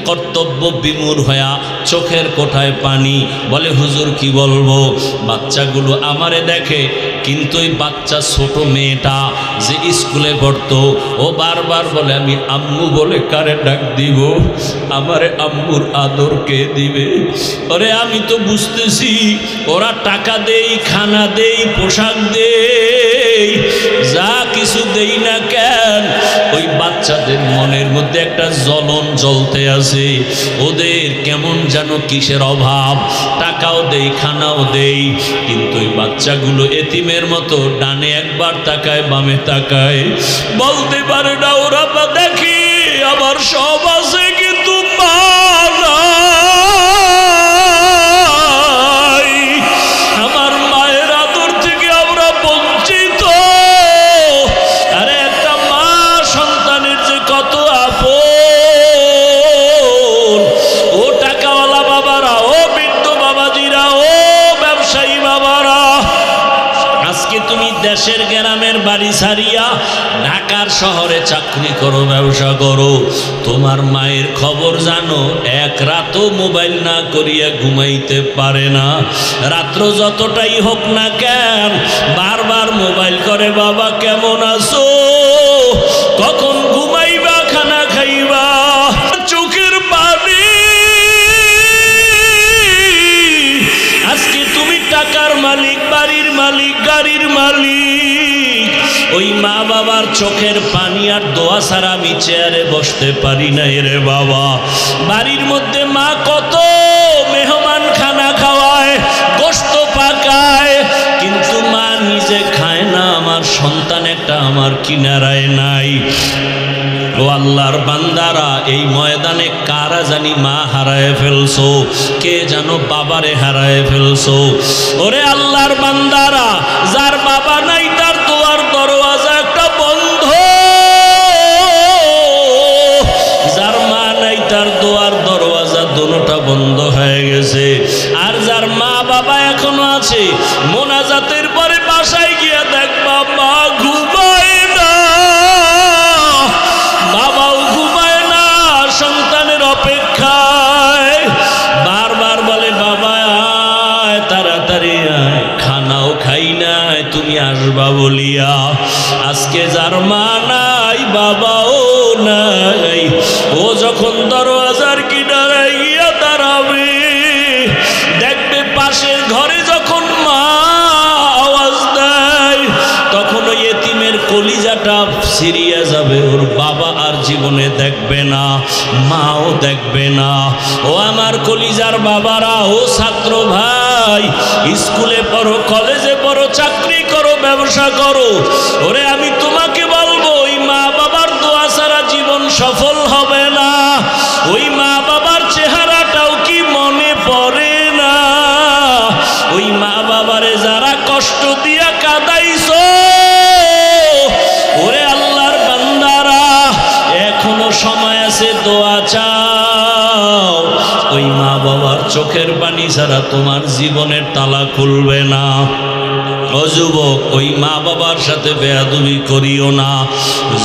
কর্তব্য বিমূঢ় হয়া চোখের কোঠায় পানি, বলে হুজুর কি বলবো? বাচ্চাগুলো আমারে দেখে, কিন্তু ওই বাচ্চা ছোট মেয়েটা যে স্কুলে পড়তো, ও বারবার বলে আমি আম্মু বলে কারে ডাক দিব? আমারে আম্মুর আদর কে দিবে? ওরে আমি তো বুঝতেছি ওরা টাকা দেই, খানা দেই, পোশাক দেই, যা কিছু দেই না কেন, ওই বাচ্চাদের মনের মধ্যে একটা জ্বলন জ্বলতে আছে। ওদের কেমন যেন কিসের অভাব, টাকাও দেই, খানাও দেই, কিন্তু ওই বাচ্চাগুলো এতিমের মতো ডানে একবার তাকায়, বামে তাকায়, বলতে পারে না ওরা বা দেখি আমার সব আছে কিন্তু মা নাই। আমার মায়ের আদর থেকে আমরা বঞ্চিত। আরে একটা মা সন্তানের যে কত আপন। ও টাকাওয়ালা বাবারা, ও বৃদ্ধ বাবাজিরা, ও ব্যবসায়ী বাবারা, আজকে তুমি দেশের গ্রামের বাড়ি ছাড়িয়া ঢাকার শহরে চাকরি করো, ব্যবসা করো, তোমার মায়ের খবর জানো? এক রাতও মোবাইল না করিয়া ঘুমাইতে পারে না। রাত্র যতটাই হোক না কেন বারবার মোবাইল করে, বাবা কেমন আছো, কখন ঘুমাইবা, খানা খাইবা, চোখের পানি। আজকে তুমি টাকার মালিক, বাড়ির মালিক, গাড়ির মালিক, ওই মা বাবার চোখের পানি আর দোয়া ছাড়া আমি চেয়ারে বসতে পারি না রে বাবা। বাড়ির মধ্যে মা কত মেহমান খানা খাওয়ায়, গোশত পাকায়, কিন্তু মা নিজে খায় না। আমার সন্তান একটা আমার কিনারায় নাই। ও আল্লাহর বান্দারা, এই ময়দানে কারা জানি মা হারায় ফেলছো, কে জানো বাবারে হারায় ফেলছো। ওরে আল্লাহর বান্দারা, যার বাবা নাই তার দোয়ার দরওয়াজা একটা বন্ধ, যার মা নাই তার দোয়ার দরওয়াজা দুটোটা বন্ধ হয়ে গেছে। আর যার মা বাবা এখনো আছে, মোনাজাতের পরে বাসায় গিয়া দেখবা মা ঘুমায় না, বাবাও ঘুমায় না, সন্তানের অপেক্ষায় বারবার বলে বাবা আয়, তাড়াতাড়ি আয়, খানাও খাই নাই তুমি আসবা বলিয়া। আজকে যার মা নাই, বাবাও নাই, ও যখন দরওয়াজার কিনারায় গিয়া দাঁড়াবে, দেখবে পাশের ঘরে যখন মা আওয়াজ দেয়, তখন ওই এতিমের কলিজাটা ছিঁড়িয়া যাবে। ওর বাবা আর জীবনে দেখবে না, মাও দেখবে না। ও আমার কলিজার বাবারা, ও ছাত্র ভাই, স্কুলে পড়ো, কলেজে পড়ো, চাকরি করো, ব্যবসা করো, ওরে আমি তোমাকে বলবো, ওই মা বাবার দোয়া ছাড়া জীবন সফল হবে না। ওই মা বাবার চেহারাটাও কি মনে পড়ে না? ওই মা বাবারে যারা কষ্ট দিয়া কাঁদাইছো, ওরে আল্লাহর বান্দারা, এখনো সময় আছে, দোয়া চাও। ওই মা বাবার চোখের পানি ছাড়া তোমার জীবনের তালা খুলবে না। ও যুবক, ওই মা বাবার সাথে বেয়াদবি করিও না।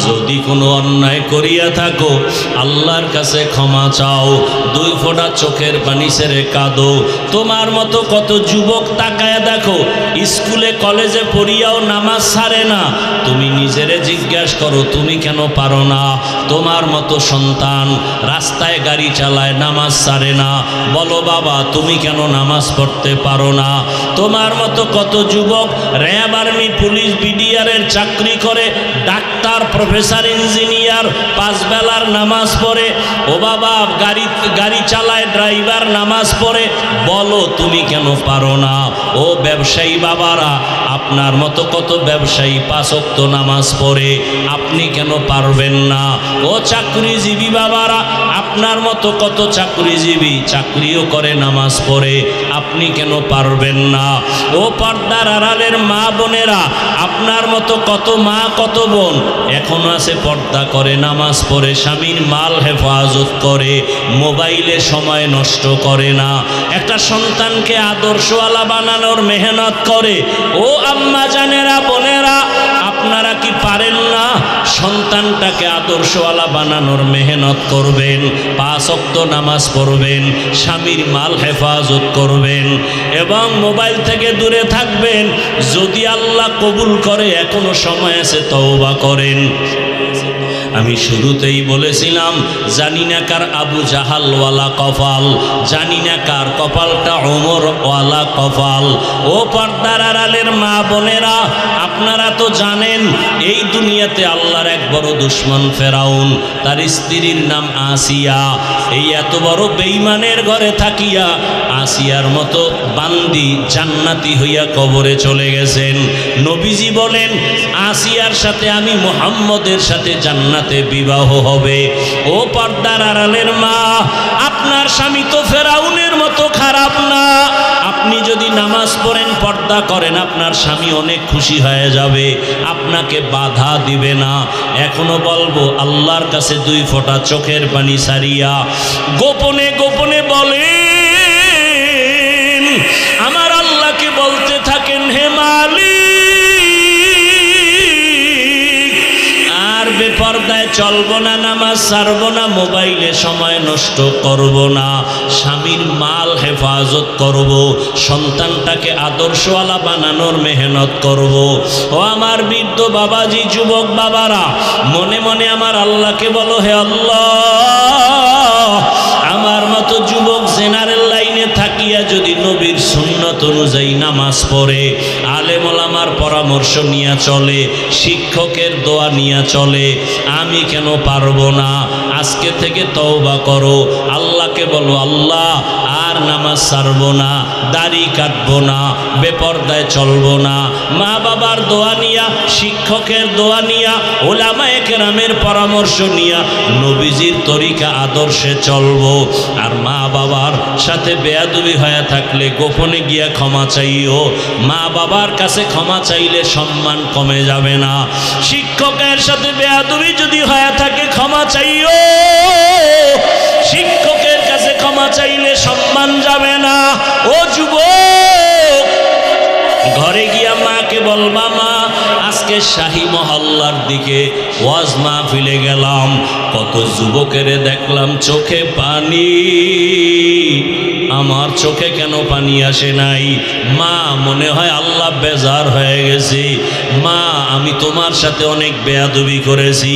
যদি কোনো অন্যায় করিয়া থাকো, আল্লাহর কাছে ক্ষমা চাও, দুই ফোঁটা চোখের পানি ছেড়ে কাঁদো। তোমার মতো কত যুবক তাকায় দেখো, স্কুলে কলেজে পড়িয়াও নামাজ ছাড়ে না। তুমি নিজেরে জিজ্ঞাসা করো, তুমি কেন পারো না? তোমার মতো সন্তান রাস্তায় গাড়ি চালায়, নামাজ ছাড়ে না, বলো বাবা তুমি কেন নামাজ পড়তে পারো না? তোমার মতো কত যুবক র্যাব, আর্মি, পুলিশ, বিডিআরের চাকরি করে, ডাক্তার, প্রফেসর, ইঞ্জিনিয়ার, পাঁচ বেলার নামাজ পড়ে, ও বাবা গাড়ি চালায়, ড্রাইভার, নামাজ পড়ে, বলো তুমি কেন পারো না? ও ব্যবসায়ী বাবারা, আপনার মতো কত ব্যবসায়ী পাঁচ ওয়াক্ত নামাজ পড়ে, আপনি কেন পারবেন না? ও চাকরিজীবী বাবারা, আপনার মতো কত চাকরিজীবী চাকরিও করে নামাজ পড়ে, আপনি কেন পারবেন না? ও পর্দার আড়ালের মা বোনেরা, আপনার মতো কত মা কত বোন এখনো আছে পর্দা করে, নামাজ পড়ে, স্বামীর মাল হেফাজত করে, মোবাইলে সময় নষ্ট করে না, একটা সন্তানকে আদর্শওয়ালা বানানোর মেহনত করে। ও আম্মা জানেরা, বোনেরা, আপনারা কি পারেন না সন্তানটাকে আদর্শওয়ালা বানানোর মেহনত করবেন, 5 ওয়াক্ত নামাজ পড়বেন, স্বামীর মাল হেফাজত করবেন এবং মোবাইল থেকে দূরে থাকবেন? যদি আল্লাহ কবুল করে এখনো সময় আছে, তওবা করেন। আমি শুরুতেই বলেছিলাম, জানি না কার আবু জাহালওয়ালা কপাল, জানি না কার কপালটা ওমরওয়ালা কপাল। ও পর্দার আড়ালের মা বোনেরা, আপনারা তো জানেন এই দুনিয়াতে আল্লাহর এক বড় দুশমন ফেরাউন, তার স্ত্রীর নাম আসিয়া। এই এত বড় বেঈমানের ঘরে থাকিয়া আসিয়ার মতো বান্দি জান্নাতি হইয়া কবরে চলে গেছেন। নবীজি বলেন, আসিয়ার সাথে আমি মুহাম্মদের সাথে জান্নাতে বিবাহ হবে। ও পর্দার আড়ালের মা, আপনার স্বামী তো ফেরাউনের মতো খারাপ না। আপনি যদি নামাজ পড়েন, পর্দা করেন, আপনার স্বামী অনেক খুশি হয়ে যাবে, আপনাকে বাধা দিবে না। এখনো বলবো, আল্লাহর কাছে 2 ফোঁটা চোখের পানি সারিয়া গোপনে গোপনে বলেন, আমার আল্লাহকে বলতে থাকেন, হে মালিক, আর বেপর্দায় চলবো না, নামাজ ছাড়বো না, মোবাইলে সময় নষ্ট করব না, স্বামীর মাল হেফাজত করব, সন্তানটাকে আদর্শওয়ালা বানানোর মেহনত করব। ও আমার বৃদ্ধ বাবাজি, যুবক বাবারা, মনে মনে আমার আল্লাহকে বলো, হে আল্লাহ, আমার মতো যুবক জেনারেল লাইনে থাকিয়া যদি নবীর সুন্নত অনুযায়ী নামাজ পড়ে, আলেম ওলামার পরামর্শ নিয়ে চলে, শিক্ষকের দোয়া নিয়ে চলে, আমি কেন পারবো না? আজকে থেকে তওবা করো, আল্লাহকে বলো, আল্লাহ আর নামাজ ছাড়বো না, দাড়ি কাটবো না, বেপর্দায় চলবো না, মা বাবার দোয়া নিয়া, শিক্ষকের দোয়া নিয়া, ওলামায়ে কেরামের পরামর্শ নিয়া নবীজির তরিকা আদর্শে চলবো। আর মা বাবার সাথে বেয়াদবি হয়ে থাকলে গোপনে গিয়া ক্ষমা চাইও। মা বাবার কাছে ক্ষমা চাইলে সম্মান কমে যাবে না। শিক্ষকের সাথে বেয়াদবি যদি হয়ে থাকে, ক্ষমা চাইও। শিক্ষকের কাছে ক্ষমা চাইলে সম্মান যাবে না। ও যুবক, ঘরে গিয়া মাকে বলবা, মা আজকে শাহী মহল্লার দিকে ওয়াজ মাহফিলে গেলাম, কত যুবকের দেখলাম চোখে পানি, আমার চোখে কেন পানি আসে নাই? মা, মনে হয় আল্লাহ বেজার হয়ে গেছে। মা, আমি তোমার সাথে অনেক বেয়াদবি করেছি,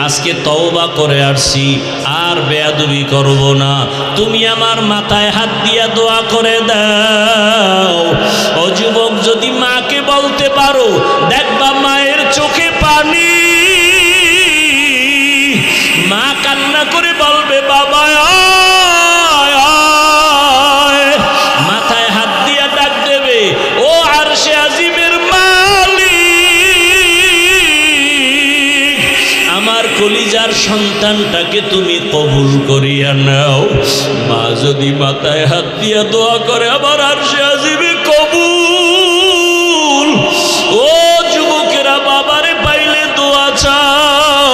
আজকে তওবা করে আসছি, আর বেয়াদবি করব না। তুমি আমার মাথায় হাত দিয়া দোয়া করে দাও। ও যুবক, যদি মাকে বলতে পারো, দেখবা মায়ের চোখে পানি, মা কান্না করে বলবে, বাবা আয় আয়, মাথায় হাত দিয়া ডাক দেবে, ও আরশে আজিমের মালিক, আমার কলিজার সন্তানটাকে তুমি কবুল করিয়া নাও। মা যদি মাথায় হাত দিয়া দোয়া করে, আবার আরশে আজিমে কবুল। ও যুবকেরা, বাবারে পাইলে দোয়া চাও,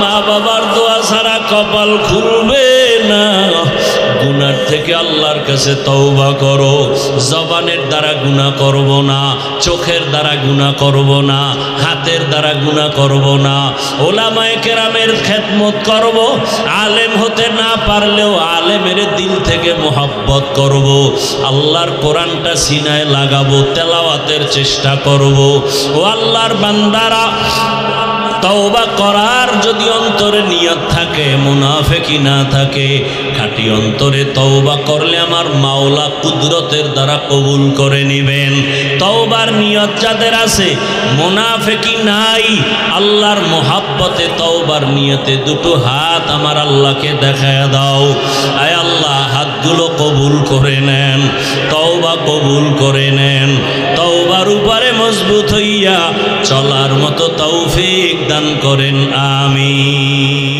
মা বাবার দোয়া ছাড়া কপাল খুলবে না। গুনার থেকে আল্লাহর কাছে তওবা করো। জবানের দ্বারা গুনাহ করব না, চোখের দ্বারা গুনাহ করব না, হাতের দ্বারা গুনাহ করব না, ওলামায়ে কেরামের খেদমত করব। আলেম হতে না পারলেও আলেমের দিল থেকে মোহাব্বত করব। আল্লাহর কোরআনটা সিনায় লাগাবো, তেলাওয়াতের চেষ্টা করব। ও আল্লাহর বান্দারা, তওবা করার যদি অন্তরে নিয়ত থাকে, মুনাফিকি না থাকে, খাঁটি অন্তরে তওবা করলে আমার মাওলা কুদরতের দ্বারা কবুল করে নেবেন। তওবার নিয়ত যাদের আছে, মুনাফিকি নাই, আল্লাহর মোহাব্বতে তওবার নিয়তে 2 হাত আমার আল্লাহকে দেখায় দাও। আয় আল্লাহ, হাতগুলো কবুল করে নেন, তওবা কবুল করে নেন, তওবার উপরে মজবুত হইয়া চলার মতো তৌফিক দান করেন। আমিন।